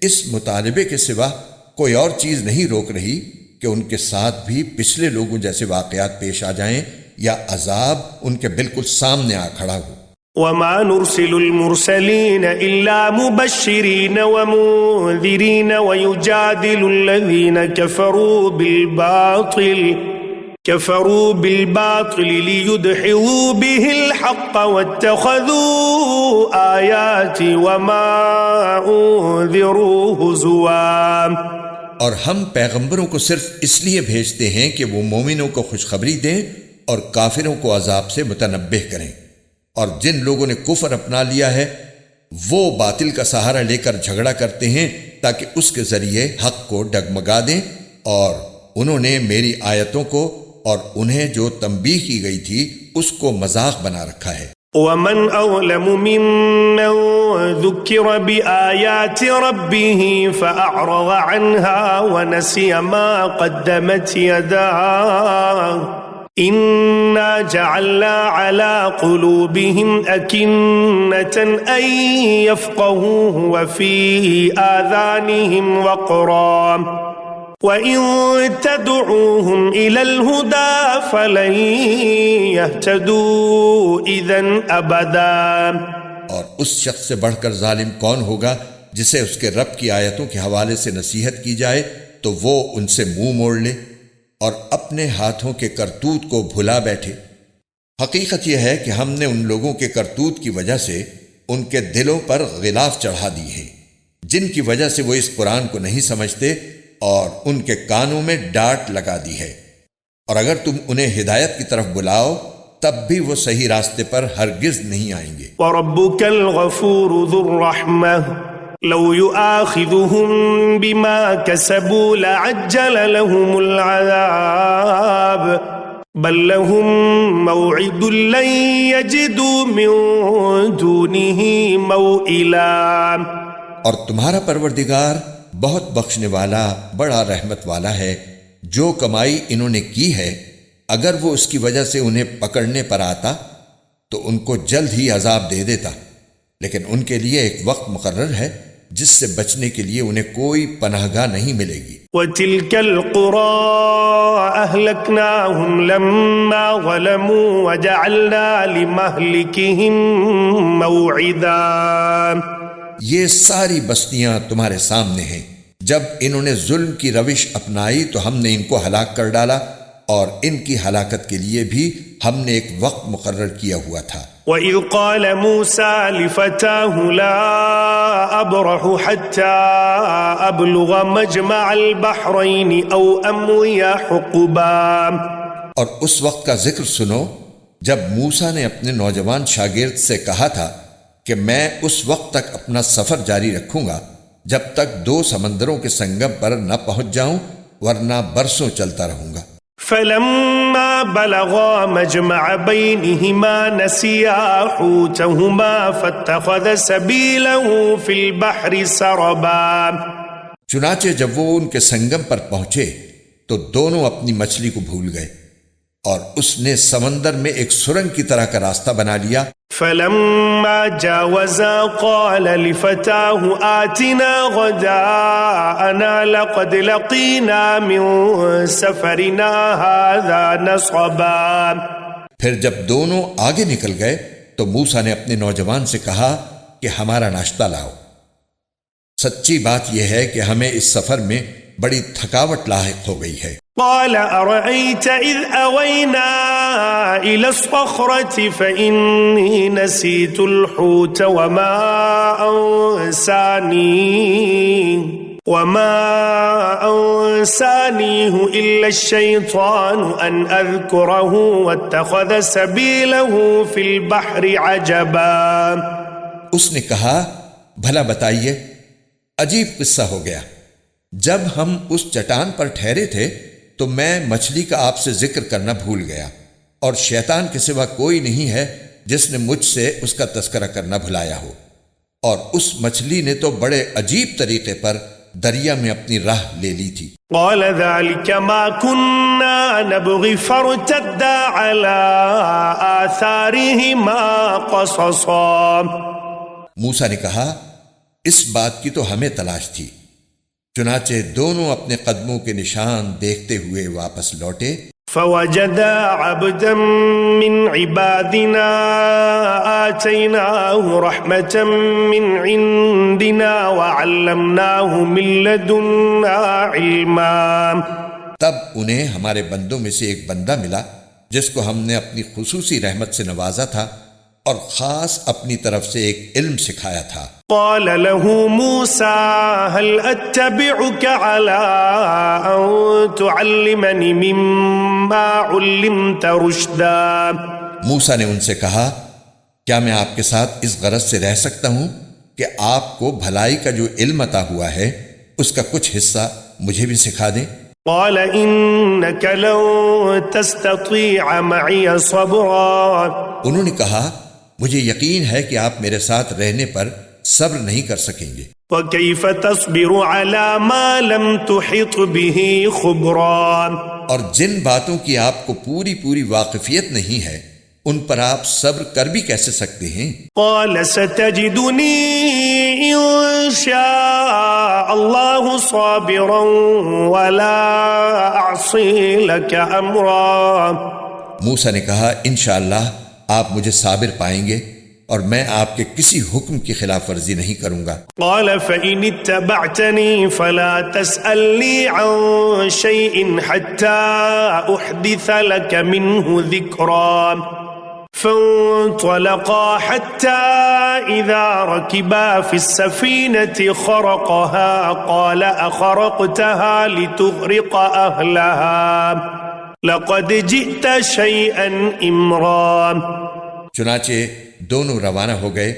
اس مطالبے کے سوا کوئی اور چیز نہیں روک رہی کہ ان کے ساتھ بھی پچھلے لوگوں جیسے واقعات پیش آ جائیں یا عذاب ان کے بالکل سامنے آ کھڑا ہو۔ وَمَا نُرْسِلُ الْمُرْسَلِينَ إِلَّا مُبَشِّرِينَ وَمُنذِرِينَ وَيُجَادِلُ الَّذِينَ كفروا بالباطل ليدحضوا به الحق واتخذوا آياتي وما أنذروا هزوا۔ اور ہم پیغمبروں کو صرف اس لیے بھیجتے ہیں کہ وہ مومنوں کو خوشخبری دیں اور کافروں کو عذاب سے متنبہ کریں، اور جن لوگوں نے کفر اپنا لیا ہے وہ باطل کا سہارا لے کر جھگڑا کرتے ہیں تاکہ اس کے ذریعے حق کو ڈگمگا دیں، اور انہوں نے میری آیتوں کو اور انہیں جو تنبیہ کی گئی تھی اس کو مذاق بنا رکھا ہے۔ وَمَنْ أَظْلَمُ مِمَّنْ ذُكِّرَ بِآيَاتِ رَبِّهِ فَأَعْرَضَ عَنْهَا وَنَسِيَ مَا قَدَّمَتْ يَدَاهُ إِنَّا جَعَلْنَا عَلَى قُلُوبِهِمْ أَكِنَّةً أَن يَفْقَهُوهُ وَفِي آذَانِهِمْ وَقْرًا وَإِن تَدْعُوهُمْ إِلَى الْهُدَى فَلَن يَهْتَدُوا إِذًا أَبَدًا۔ اور اس شخص سے بڑھ کر ظالم کون ہوگا جسے اس کے رب کی آیتوں کے حوالے سے نصیحت کی جائے تو وہ ان سے منہ موڑ لے اور اپنے ہاتھوں کے کرتوت کو بھلا بیٹھے۔ حقیقت یہ ہے کہ ہم نے ان لوگوں کے کرتوت کی وجہ سے ان کے دلوں پر غلاف چڑھا دی ہیں، جن کی وجہ سے وہ اس قرآن کو نہیں سمجھتے، اور ان کے کانوں میں ڈانٹ لگا دی ہے، اور اگر تم انہیں ہدایت کی طرف بلاؤ تب بھی وہ صحیح راستے پر ہرگز نہیں آئیں گے۔ وَرَبُّكَ الْغَفُورُ ذُو الرَّحْمَةِ لَوْ يُؤَاخِذُهُم بِمَا كَسَبُوا لَعَجَّلَ لَهُمُ الْعَذَابَ بَل لَّهُم مَّوْعِدٌ لَّن يَجِدُوا مِن دُونِهِ مَوْئِلًا۔ اور تمہارا پروردگار بہت بخشنے والا بڑا رحمت والا ہے، جو کمائی انہوں نے کی ہے اگر وہ اس کی وجہ سے انہیں پکڑنے پر آتا تو ان کو جلد ہی عذاب دے دیتا، لیکن ان کے لیے ایک وقت مقرر ہے جس سے بچنے کے لیے انہیں کوئی پناہ گاہ نہیں ملے گی۔ وَتِلْكَ الْقُرَىٰ أَهْلَكْنَاهُمْ لَمَّا ظَلَمُوا وَجَعَلْنَا لِمَهْلِكِهِم مَّوْعِدًا۔ یہ ساری بستیاں تمہارے سامنے ہیں، جب انہوں نے ظلم کی روش اپنائی تو ہم نے ان کو ہلاک کر ڈالا، اور ان کی ہلاکت کے لیے بھی ہم نے ایک وقت مقرر کیا ہوا تھا۔ وَإِذْ قَالَ مُوسَىٰ لِفَتَاهُ لَا أَبْرَحُ حَتَّىٰ أَبْلُغَ مَجْمَعَ الْبَحْرَيْنِ أَوْ أَمْضِيَ حُقُبًا۔ اور اس وقت کا ذکر سنو جب موسیٰ نے اپنے نوجوان شاگرد سے کہا تھا کہ میں اس وقت تک اپنا سفر جاری رکھوں گا جب تک 2 سمندروں کے سنگم پر نہ پہنچ جاؤں، ورنہ برسوں چلتا رہوں گا۔ فَلَمَّا بَلَغَا مَجْمَعَ بَيْنِهِمَا نَسِيَا حُوتَهُمَا فَاتَّخَذَ سَبِيلَهُ فِي الْبَحْرِ سَرَبًا۔ چنانچہ جب وہ ان کے سنگم پر پہنچے تو دونوں اپنی مچھلی کو بھول گئے، اور اس نے سمندر میں ایک سرنگ کی طرح کا راستہ بنا لیا۔ فلما جاوزا قال لفتاه آتنا غداءنا لقد لقينا من سفرنا هذا نصبا۔ پھر جب دونوں آگے نکل گئے تو موسیٰ نے اپنے نوجوان سے کہا کہ ہمارا ناشتہ لاؤ۔ سچی بات یہ ہے کہ ہمیں اس سفر میں بڑی تھکاوٹ لاحق ہو گئی ہے۔ قال أرأيت إذ أوينا إلى الصخرة فإني نسيت الحوت وما أنسانيه إلا الشيطان أن أذكره واتخذ سبيله في البحر عجبا۔ اس نے کہا بھلا بتائیے، عجیب قصہ ہو گیا۔ جب ہم اس چٹان پر ٹھہرے تھے تو میں مچھلی کا آپ سے ذکر کرنا بھول گیا، اور شیطان کے سوا کوئی نہیں ہے جس نے مجھ سے اس کا تذکرہ کرنا بھلایا ہو، اور اس مچھلی نے تو بڑے عجیب طریقے پر دریا میں اپنی راہ لے لی تھی۔ قال ذلك ما كنا نبغي فارتدا على آثارهما قصصا۔ موسیٰ نے کہا اس بات کی تو ہمیں تلاش تھی، چنانچہ دونوں اپنے قدموں کے نشان دیکھتے ہوئے واپس لوٹے۔ فوجدا عبدا من عبادنا آتيناه رحمة من عندنا وعلمناه من لدنا علما۔ تب انہیں ہمارے بندوں میں سے ایک بندہ ملا جس کو ہم نے اپنی خصوصی رحمت سے نوازا تھا اور خاص اپنی طرف سے ایک علم سکھایا تھا۔ قال له موسى هل أتبعك على أن تعلمني مما علمت رشدا۔ موسیٰ نے ان سے کہا کیا میں آپ کے ساتھ اس غرض سے رہ سکتا ہوں کہ آپ کو بھلائی کا جو علم عطا ہوا ہے اس کا کچھ حصہ مجھے بھی سکھا دیں۔ قال إنك لن تستطيع معي صبرا۔ انہوں نے کہا مجھے یقین ہے کہ آپ میرے ساتھ رہنے پر صبر نہیں کر سکیں گے۔ وكيف تصبر على ما لم تحط به خبرا۔ اور جن باتوں کی آپ کو پوری واقفیت نہیں ہے ان پر آپ صبر کر بھی کیسے سکتے ہیں؟ قال ستجدني إن شاء الله صابرا ولا أعصي لك أمرا۔ موسیٰ نے کہا انشاءاللہ آپ مجھے صابر پائیں گے اور میں آپ کے کسی حکم کی خلاف ورزی نہیں کروں گا۔ قال فإن اتبعتني فلا تسألني عن شيء حتى أحدث لك منه ذكرا۔ فانطلقا حتى إذا ركبا في السفينة خرقها قال أخرقتها لتغرق أهلها لقد جئت شيئا إمرا۔ چنانچہ دونوں روانہ ہو گئے،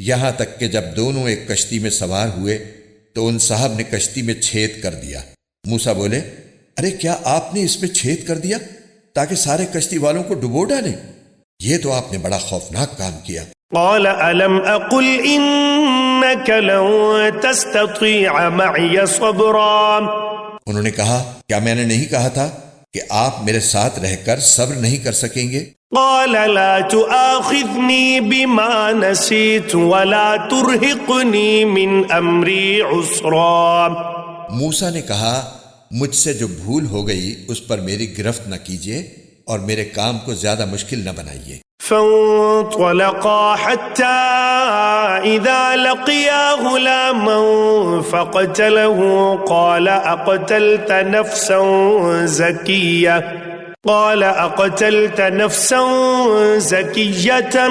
یہاں تک کہ جب دونوں ایک کشتی میں سوار ہوئے تو ان صاحب نے کشتی میں چھید کر دیا۔ موسیٰ بولے ارے کیا آپ نے اس میں چھید کر دیا تاکہ سارے کشتی والوں کو ڈبو ڈالیں؟ یہ تو آپ نے بڑا خوفناک کام کیا۔ قال ألم أقل إنك لن تستطيع معي صبرا۔ انہوں نے کہا کیا میں نے نہیں کہا تھا کہ آپ میرے ساتھ رہ کر صبر نہیں کر سکیں گے؟ قال لا تؤاخذني بما نسيت ولا ترهقني من أمري عسرا۔ موسیٰ نے کہا مجھ سے جو بھول ہو گئی اس پر میری گرفت نہ کیجیے اور میرے کام کو زیادہ مشکل نہ بنائیے۔ فانطلقا حتى إذا لقيا غلاما فقتله قال أقتلت نفسا زكية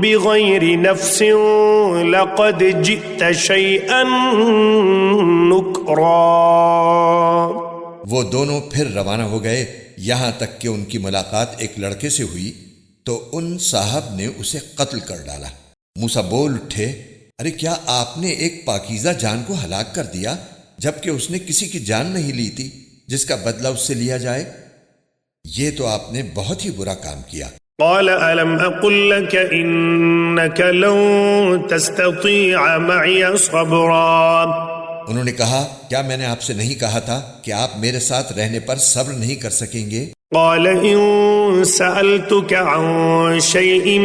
بغير نفس لقد جئت شيئا نكرا۔ وہ دونوں پھر روانہ ہو گئے یہاں تک کہ ان کی ملاقات ایک لڑکے سے ہوئی تو ان صاحب نے اسے قتل کر ڈالا۔ موسیٰ بول اٹھے ارے کیا آپ نے ایک پاکیزہ جان کو ہلاک کر دیا جبکہ اس نے کسی کی جان نہیں لی تھی جس کا بدلہ اس سے لیا جائے؟ یہ تو آپ نے بہت ہی برا کام کیا۔ قال ألم أقل لك إنك لن تستطيع معي صبرا۔ انہوں نے کہا کیا میں نے آپ سے نہیں کہا تھا کہ آپ میرے ساتھ رہنے پر صبر نہیں کر سکیں گے؟ قال إن سألتك عن شيء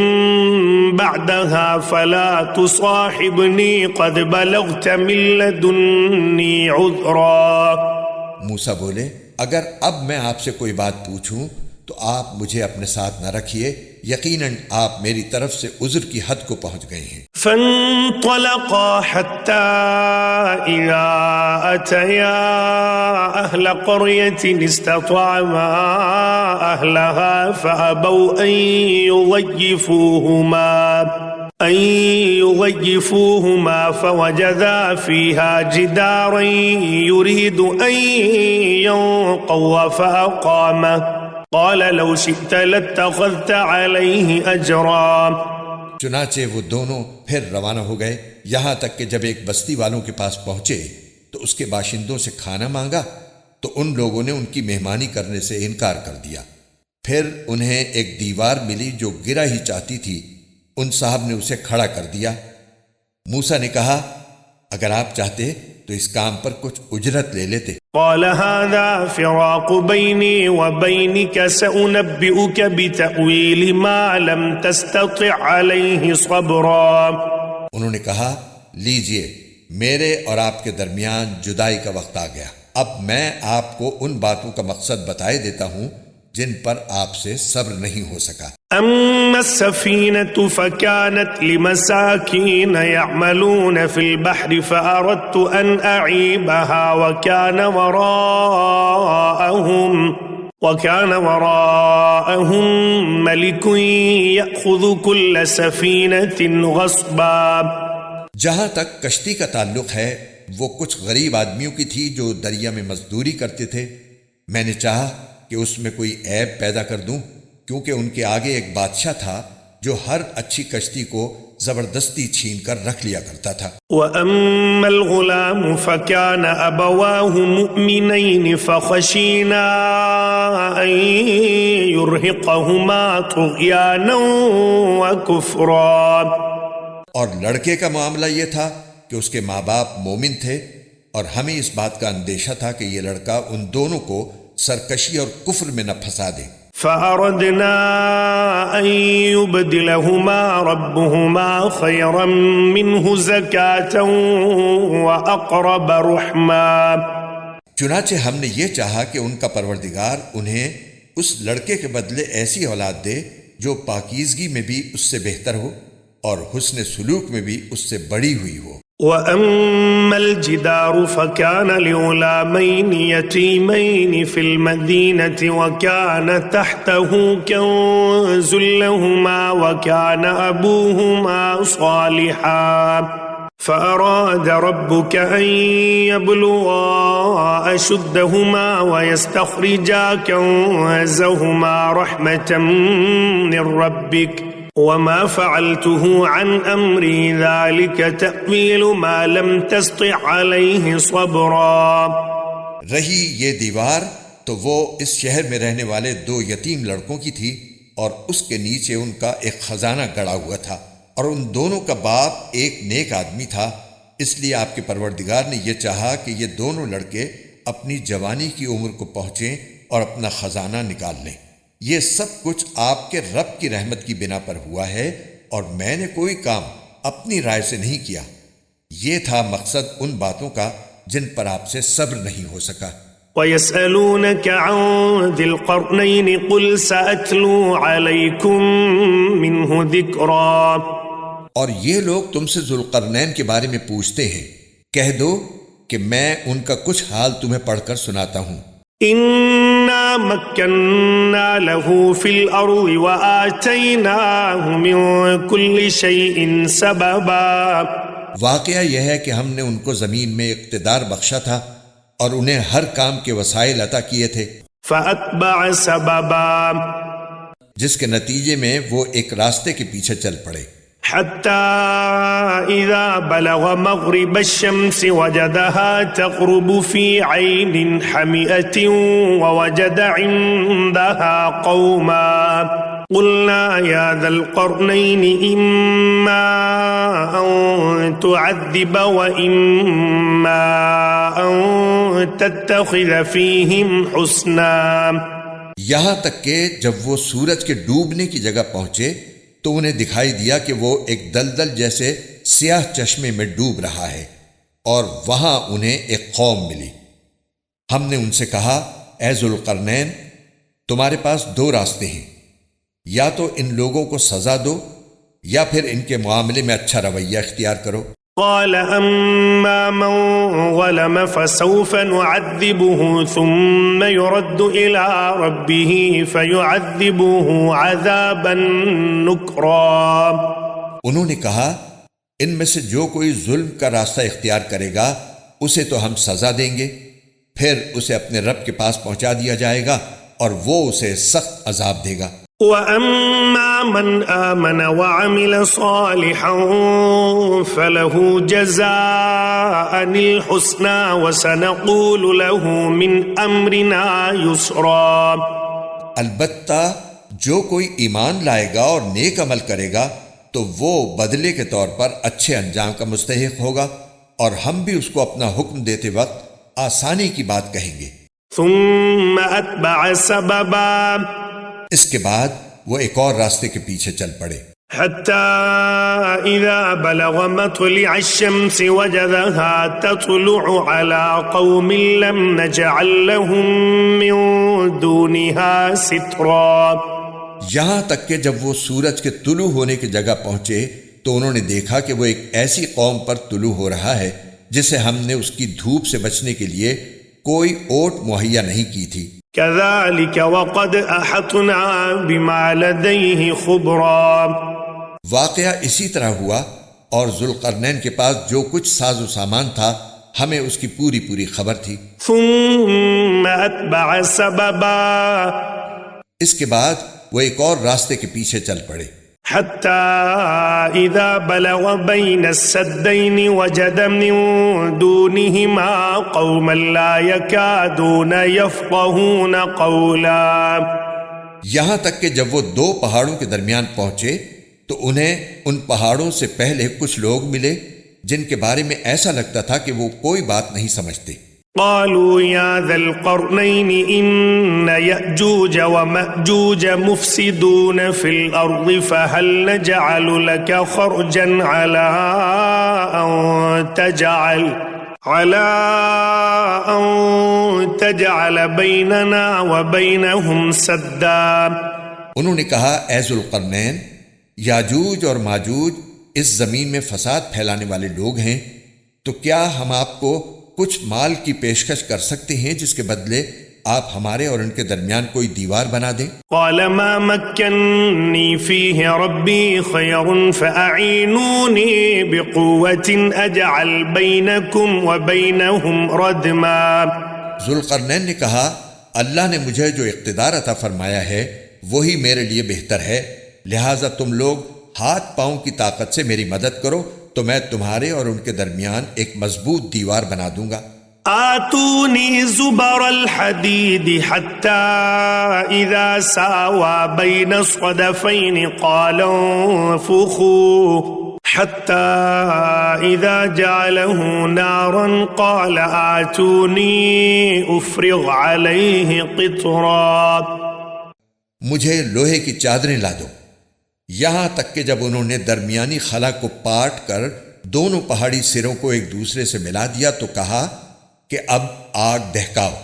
بعدها فلا تصاحبني قد بلغت من لدني عذرا. موسیٰ بولے اگر اب میں آپ سے کوئی بات پوچھوں تو آپ مجھے اپنے ساتھ نہ رکھیے، یقیناً آپ میری طرف سے عذر کی حد کو پہنچ گئے ہیں. فانطلقا حتى إذا أتيا أهل قرية استطعما أهلها فأبوا أن يضيفوهما فوجدا فيها جدارا يريد أن ينقض فأقامه قال لو شئت لاتخذت عليه أجرا. چنانچہ وہ دونوں پھر روانہ ہو گئے، یہاں تک کہ جب ایک بستی والوں کے پاس پہنچے تو اس کے باشندوں سے کھانا مانگا تو ان لوگوں نے ان کی مہمانی کرنے سے انکار کر دیا. پھر انہیں ایک دیوار ملی جو گرا ہی چاہتی تھی، ان صاحب نے اسے کھڑا کر دیا. موسیٰ نے کہا اگر آپ چاہتے تو اس کام پر کچھ اجرت لے لیتے. قال هذا فراق بيني وبينك سأنبئك بتأويل ما لم تستطع عليه صبرا. انہوں نے کہا لیجئے میرے اور آپ کے درمیان جدائی کا وقت آ گیا، اب میں آپ کو ان باتوں کا مقصد بتائے دیتا ہوں جن پر آپ سے صبر نہیں ہو سکا. أما السفينة فكانت لمساكين يعملون في البحر فأردت أن أعيبها وكان وراءهم ملك يأخذ كل سفينة غصبا. جہاں تک کشتی کا تعلق ہے وہ کچھ غریب آدمیوں کی تھی جو دریا میں مزدوری کرتے تھے. میں نے چاہا کہ اس میں کوئی عیب پیدا کر دوں، کیونکہ ان کے آگے ایک بادشاہ تھا جو ہر اچھی کشتی کو زبردستی چھین کر رکھ لیا کرتا تھا. وَأَمَّا الْغُلَامُ فَكَانَ أَبَوَاهُ مُؤْمِنَيْنِ فَخَشِينَا أَن يُرْهِقَهُمَا طُغْيَانًا وَكُفْرًا. اور لڑکے کا معاملہ یہ تھا کہ اس کے ماں باپ مومن تھے اور ہمیں اس بات کا اندیشہ تھا کہ یہ لڑکا ان دونوں کو سرکشی اور کفر میں نہ پھنسا دے. فأردنا أن يبدلهما ربهما خيرا منه زكاة وأقرب رحما. چنانچہ ہم نے یہ چاہا کہ ان کا پروردگار انہیں اس لڑکے کے بدلے ایسی اولاد دے جو پاکیزگی میں بھی اس سے بہتر ہو اور حسن سلوک میں بھی اس سے بڑی ہوئی ہو. وَأَمَّا الْجِدَارُ فَكَانَ لِغُلَامَيْنِ يَتِيمَيْنِ فِي الْمَدِينَةِ وَكَانَ تَحْتَهُ كَنْزٌ لَهُمَا وَكَانَ أَبُوهُمَا صَالِحًا فَأَرَادَ رَبُّكَ أَنْ يَبْلُغَا أَشُدَّهُمَا وَيَسْتَخْرِجَا كَنْزَهُمَا رَحْمَةً مِّن رَبِّكَ وما فعلته عن امری ذلك تأویل ما لم تستطع علیہ صبرا. رہی یہ دیوار تو وہ اس شہر میں رہنے والے 2 یتیم لڑکوں کی تھی اور اس کے نیچے ان کا ایک خزانہ گڑا ہوا تھا اور ان دونوں کا باپ ایک نیک آدمی تھا. اس لیے آپ کے پروردگار نے یہ چاہا کہ یہ دونوں لڑکے اپنی جوانی کی عمر کو پہنچیں اور اپنا خزانہ نکال لیں. یہ سب کچھ آپ کے رب کی رحمت کی بنا پر ہوا ہے اور میں نے کوئی کام اپنی رائے سے نہیں کیا. یہ تھا مقصد ان باتوں کا جن پر آپ سے صبر نہیں ہو سکا. وَيَسْأَلُونَكَ عَنْ ذِي الْقَرْنَيْنِ قُلْ سَأَتْلُو عَلَيْكُمْ مِنْهُ ذِكْرًا. اور یہ لوگ تم سے ذوالقرنین کے بارے میں پوچھتے ہیں، کہہ دو کہ میں ان کا کچھ حال تمہیں پڑھ کر سناتا ہوں. إِنَّا مَكَّنَّا لَهُ فِي الْأَرْضِ وَآتَيْنَاهُ مِنْ كُلِّ شَيْءٍ سَبَبًا. واقعہ یہ ہے کہ ہم نے ان کو زمین میں اقتدار بخشا تھا اور انہیں ہر کام کے وسائل عطا کیے تھے. فَأَتْبَعَ سَبَبًا. جس کے نتیجے میں وہ ایک راستے کے پیچھے چل پڑے. حتى إذا بلغ مغرب الشمس وجدها تغرب في عين حمئة ووجد عندها قوما قلنا يا ذا القرنين إما أن تعذب وإما أن تتخذ فيهم حسنا. یہاں تک کہ جب وہ سورج کے ڈوبنے کی جگہ پہنچے تو انہیں دکھائی دیا کہ وہ ایک دلدل جیسے سیاہ چشمے میں ڈوب رہا ہے، اور وہاں انہیں ایک قوم ملی۔ ہم نے ان سے کہا، اے ذوالقرنین، تمہارے پاس دو راستے ہیں، یا تو ان لوگوں کو سزا دو یا پھر ان کے معاملے میں اچھا رویہ اختیار کرو۔ قال أما من ظلم فسوف نعذبه ثم يرد إلى ربه فيعذبه عذابا نكرا۔ انہوں نے کہا، ان میں سے جو کوئی ظلم کا راستہ اختیار کرے گا اسے تو ہم سزا دیں گے، پھر اسے اپنے رب کے پاس پہنچا دیا جائے گا اور وہ اسے سخت عذاب دے گا۔ وَأَمَّا مَنْ آمَنَ وَعَمِلَ صَالِحًا فَلَهُ جَزَاءً الْحُسْنَى وَسَنَقُولُ لَهُ مِنْ أَمْرِنَا يُسْرًا۔ البتہ جو کوئی ایمان لائے گا اور نیک عمل کرے گا تو وہ بدلے کے طور پر اچھے انجام کا مستحق ہوگا، اور ہم بھی اس کو اپنا حکم دیتے وقت آسانی کی بات کہیں گے۔ ثم أتبع سببا، اس کے بعد وہ ایک اور راستے کے پیچھے چل پڑے، حتى إذا بلغ مطلع الشمس وجدها تطلع على قوم لم نجعل لهم من دونها سترا۔ یہاں تک کہ جب وہ سورج کے طلوع ہونے کی جگہ پہنچے تو انہوں نے دیکھا کہ وہ ایک ایسی قوم پر طلوع ہو رہا ہے جسے ہم نے اس کی دھوپ سے بچنے کے لیے کوئی اوٹ مہیا نہیں کی تھی۔ كذلك وقد أحطنا بما لديه خبرا۔ واقعہ اسی طرح ہوا، اور ذوالقرنین کے پاس جو کچھ ساز و سامان تھا ہمیں اس کی پوری پوری خبر تھی۔ ثم أتبع سببا، اس کے بعد وہ ایک اور راستے کے پیچھے چل پڑے، حتى إذا بلغ بين السدين وجد من دونهما قوما لا يكادون يفقهون قولا۔ یہاں تک کہ جب وہ دو پہاڑوں کے درمیان پہنچے تو انہیں ان پہاڑوں سے پہلے کچھ لوگ ملے جن کے بارے میں ایسا لگتا تھا کہ وہ کوئی بات نہیں سمجھتے۔ قالوا يا ذا القرنين إن يأجوج ومأجوج مفسدون في الأرض فهل نجعل لك خرجا على أن تجعل بيننا وبينهم سدا۔ انہوں نے کہا، اے ذوالقرنین، یاجوج اور ماجوج اس زمین میں فساد پھیلانے والے لوگ ہیں، تو کیا ہم آپ کو کچھ مال کی پیشکش کر سکتے ہیں جس کے بدلے آپ ہمارے اور ان کے درمیان کوئی دیوار بنا دیں؟ قال ما مكنني فيه ربي خير فأعينوني بقوة أجعل بينكم وبينهم ردما۔ ذوالقرنین نے کہا، اللہ نے مجھے جو اقتدار عطا فرمایا ہے وہی میرے لیے بہتر ہے، لہٰذا تم لوگ ہاتھ پاؤں کی طاقت سے میری مدد کرو تو میں تمہارے اور ان کے درمیان ایک مضبوط دیوار بنا دوں گا۔ آتونی زبر الحدید حتی اذا ساوى بین الصدفین قال انفخوا حتی اذا جعله نارا قال آتونی افرغ علیہ قطرا۔ مجھے لوہے کی چادریں لا دو، یہاں تک کہ جب انہوں نے درمیانی خلا کو پاٹ کر دونوں پہاڑی سروں کو ایک دوسرے سے ملا دیا تو کہا کہ اب آگ دہکاؤ،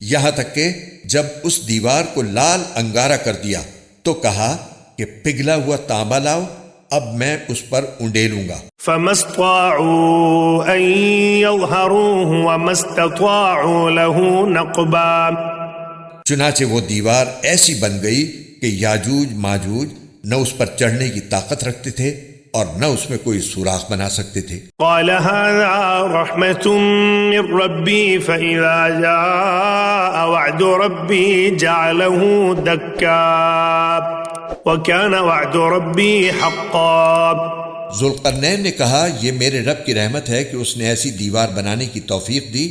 یہاں تک کہ جب اس دیوار کو لال انگارہ کر دیا تو کہا کہ پگھلا ہوا تانبا لاؤ، اب میں اس پر اونڈیلوں گا۔ فما استطاعوا ان يظهروه وما استطاعوا له نقبا۔ چنانچہ وہ دیوار ایسی بن گئی کہ یاجوج ماجوج نہ اس پر چڑھنے کی طاقت رکھتے تھے اور نہ اس میں کوئی سوراخ بنا سکتے تھے۔ قال هذا رحمة من ربي فإذا جاء وعد ربي جعله دكا وكان وعد ربي حقا۔ ذوالقرنین نے کہا، یہ میرے رب کی رحمت ہے کہ اس نے ایسی دیوار بنانے کی توفیق دی،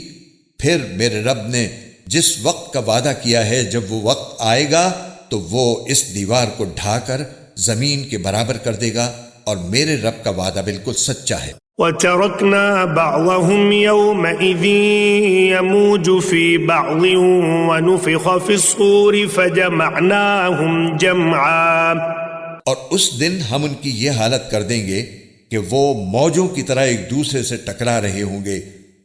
پھر میرے رب نے جس وقت کا وعدہ کیا ہے جب وہ وقت آئے گا تو وہ اس دیوار کو ڈھا کر زمین کے برابر کر دے گا، اور میرے رب کا وعدہ بالکل سچا ہے۔ وتركنا بعضهم يومئذ يموج في بعض ونفخ في الصور فجمعناهم جمعا، اور اس دن ہم ان کی یہ حالت کر دیں گے کہ وہ موجوں کی طرح ایک دوسرے سے ٹکرا رہے ہوں گے،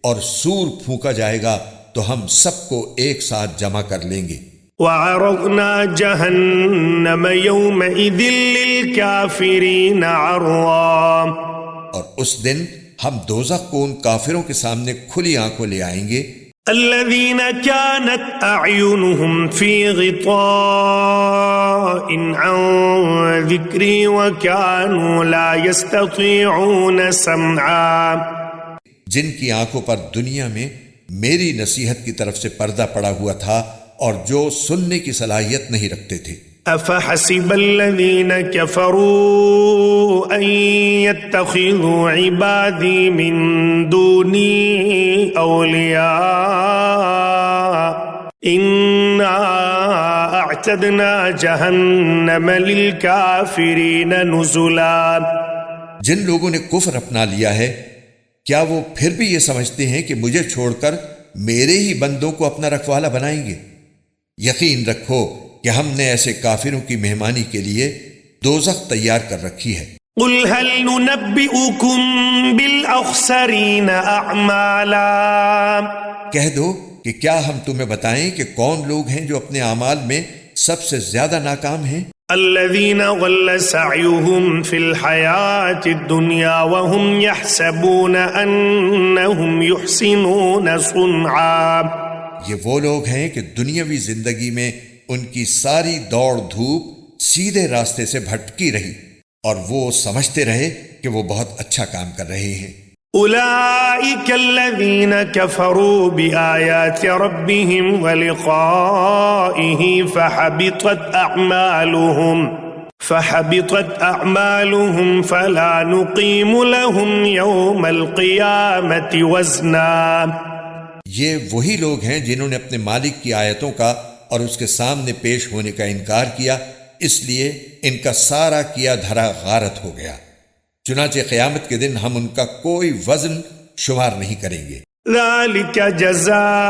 اور سور پھونکا جائے گا تو ہم سب کو ایک ساتھ جمع کر لیں گے۔ وعرضنا جہنم یومئذ للکافرین عرضا، اور اس دن ہم دوزخ کو ان کافروں کے سامنے کھلی آنکھوں لے آئیں گے۔ الذین كانت اعینهم فی غطاء عن ذکری وكانوا لا يستطيعون سمعا، جن کی آنکھوں پر دنیا میں میری نصیحت کی طرف سے پردہ پڑا ہوا تھا اور جو سننے کی صلاحیت نہیں رکھتے تھے۔ افحسب الذین کفروا ان يتخذوا عبادی من دونی اولیاء انا اعتدنا جہنم للکافرین نزلا، جن لوگوں نے کفر اپنا لیا ہے کیا وہ پھر بھی یہ سمجھتے ہیں کہ مجھے چھوڑ کر میرے ہی بندوں کو اپنا رکھوالا بنائیں گے؟ یقین رکھو کہ ہم نے ایسے کافروں کی مہمانی کے لیے دوزخ تیار کر رکھی ہے۔ قل هل ننبئكم بالاخسرین اعمالا، کہہ دو کہ کیا ہم تمہیں بتائیں کہ کون لوگ ہیں جو اپنے اعمال میں سب سے زیادہ ناکام ہیں؟ الذین ضل سعیهم فی الحیاة الدنیا وهم يحسبون انهم يحسنون صنعا، یہ وہ لوگ ہیں کہ دنیاوی زندگی میں ان کی ساری دوڑ دھوپ سیدھے راستے سے بھٹکی رہی اور وہ سمجھتے رہے کہ وہ بہت اچھا کام کر رہے ہیں۔ اولئک الذین کفروا بآیات ربهم ولقائه فحبطت اعمالهم فلا نقیم لهم یوم القیامت وزنا، یہ وہی لوگ ہیں جنہوں نے اپنے مالک کی آیتوں کا اور اس کے سامنے پیش ہونے کا انکار کیا، اس لیے ان کا سارا کیا دھرا غارت ہو گیا، چنانچہ قیامت کے دن ہم ان کا کوئی وزن شمار نہیں کریں گے۔ ذلك جزاؤهم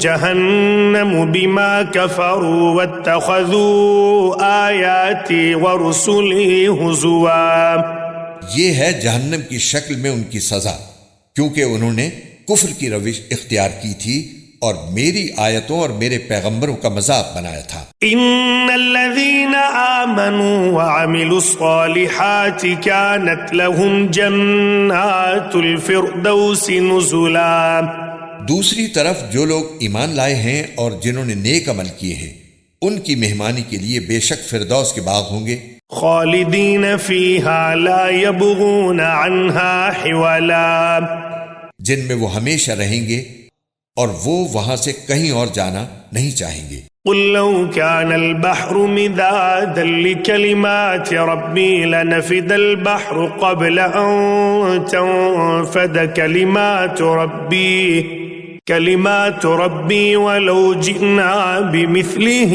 جہنم بما كفروا واتخذوا آیاتی ورسلی ہزوا، یہ ہے جہنم کی شکل میں ان کی سزا، کیونکہ انہوں نے کفر کی روش اختیار کی تھی اور میری آیتوں اور میرے پیغمبروں کا مذاق بنایا تھا۔ ان الذین آمنوا وعملوا الصالحات كانت لهم جنات الفردوس نزلا، دوسری طرف جو لوگ ایمان لائے ہیں اور جنہوں نے نیک عمل کیے ہیں ان کی مہمانی کے لیے بے شک فردوس کے باغ ہوں گے، خالدین فیہا لا یبغون عنہا حولا، جن میں وہ ہمیشہ رہیں گے اور وہ وہاں سے کہیں اور جانا نہیں چاہیں گے۔ قل لو كان البحر مدادا لكلمات ربي لنفد البحر قبل أن تنفد كلمات ربي ولو جئنا بمثله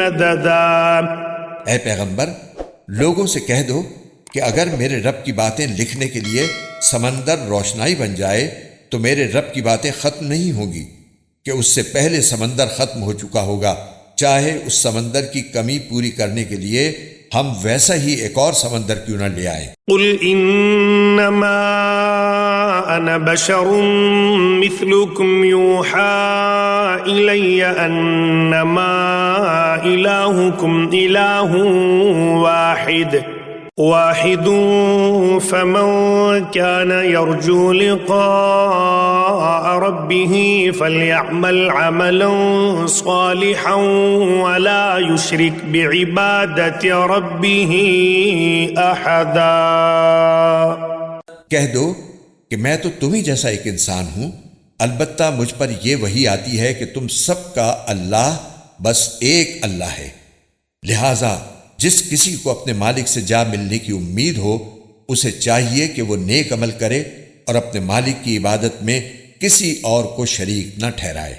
مددا، اے پیغمبر لوگوں سے کہہ دو کہ اگر میرے رب کی باتیں لکھنے کے لیے سمندر روشنائی بن جائے تو میرے رب کی باتیں ختم نہیں ہوں گی کہ اس سے پہلے سمندر ختم ہو چکا ہوگا، چاہے اس سمندر کی کمی پوری کرنے کے لیے ہم ویسا ہی ایک اور سمندر کیوں نہ لے آئیں۔ قل انما انا بشر مثلكم يوحى الي انما الهكم اله واحد فمن كان يرجو لقاء ربه فليعمل عملا صالحا ولا يشرك بعبادة ربه احدا، کہہ دو کہ میں تو تمہیں جیسا ایک انسان ہوں، البتہ مجھ پر یہ وحی آتی ہے کہ تم سب کا اللہ بس ایک اللہ ہے، لہذا جس کسی کو اپنے مالک سے جا ملنے کی امید ہو اسے چاہیے کہ وہ نیک عمل کرے اور اپنے مالک کی عبادت میں کسی اور کو شریک نہ ٹھہرائے۔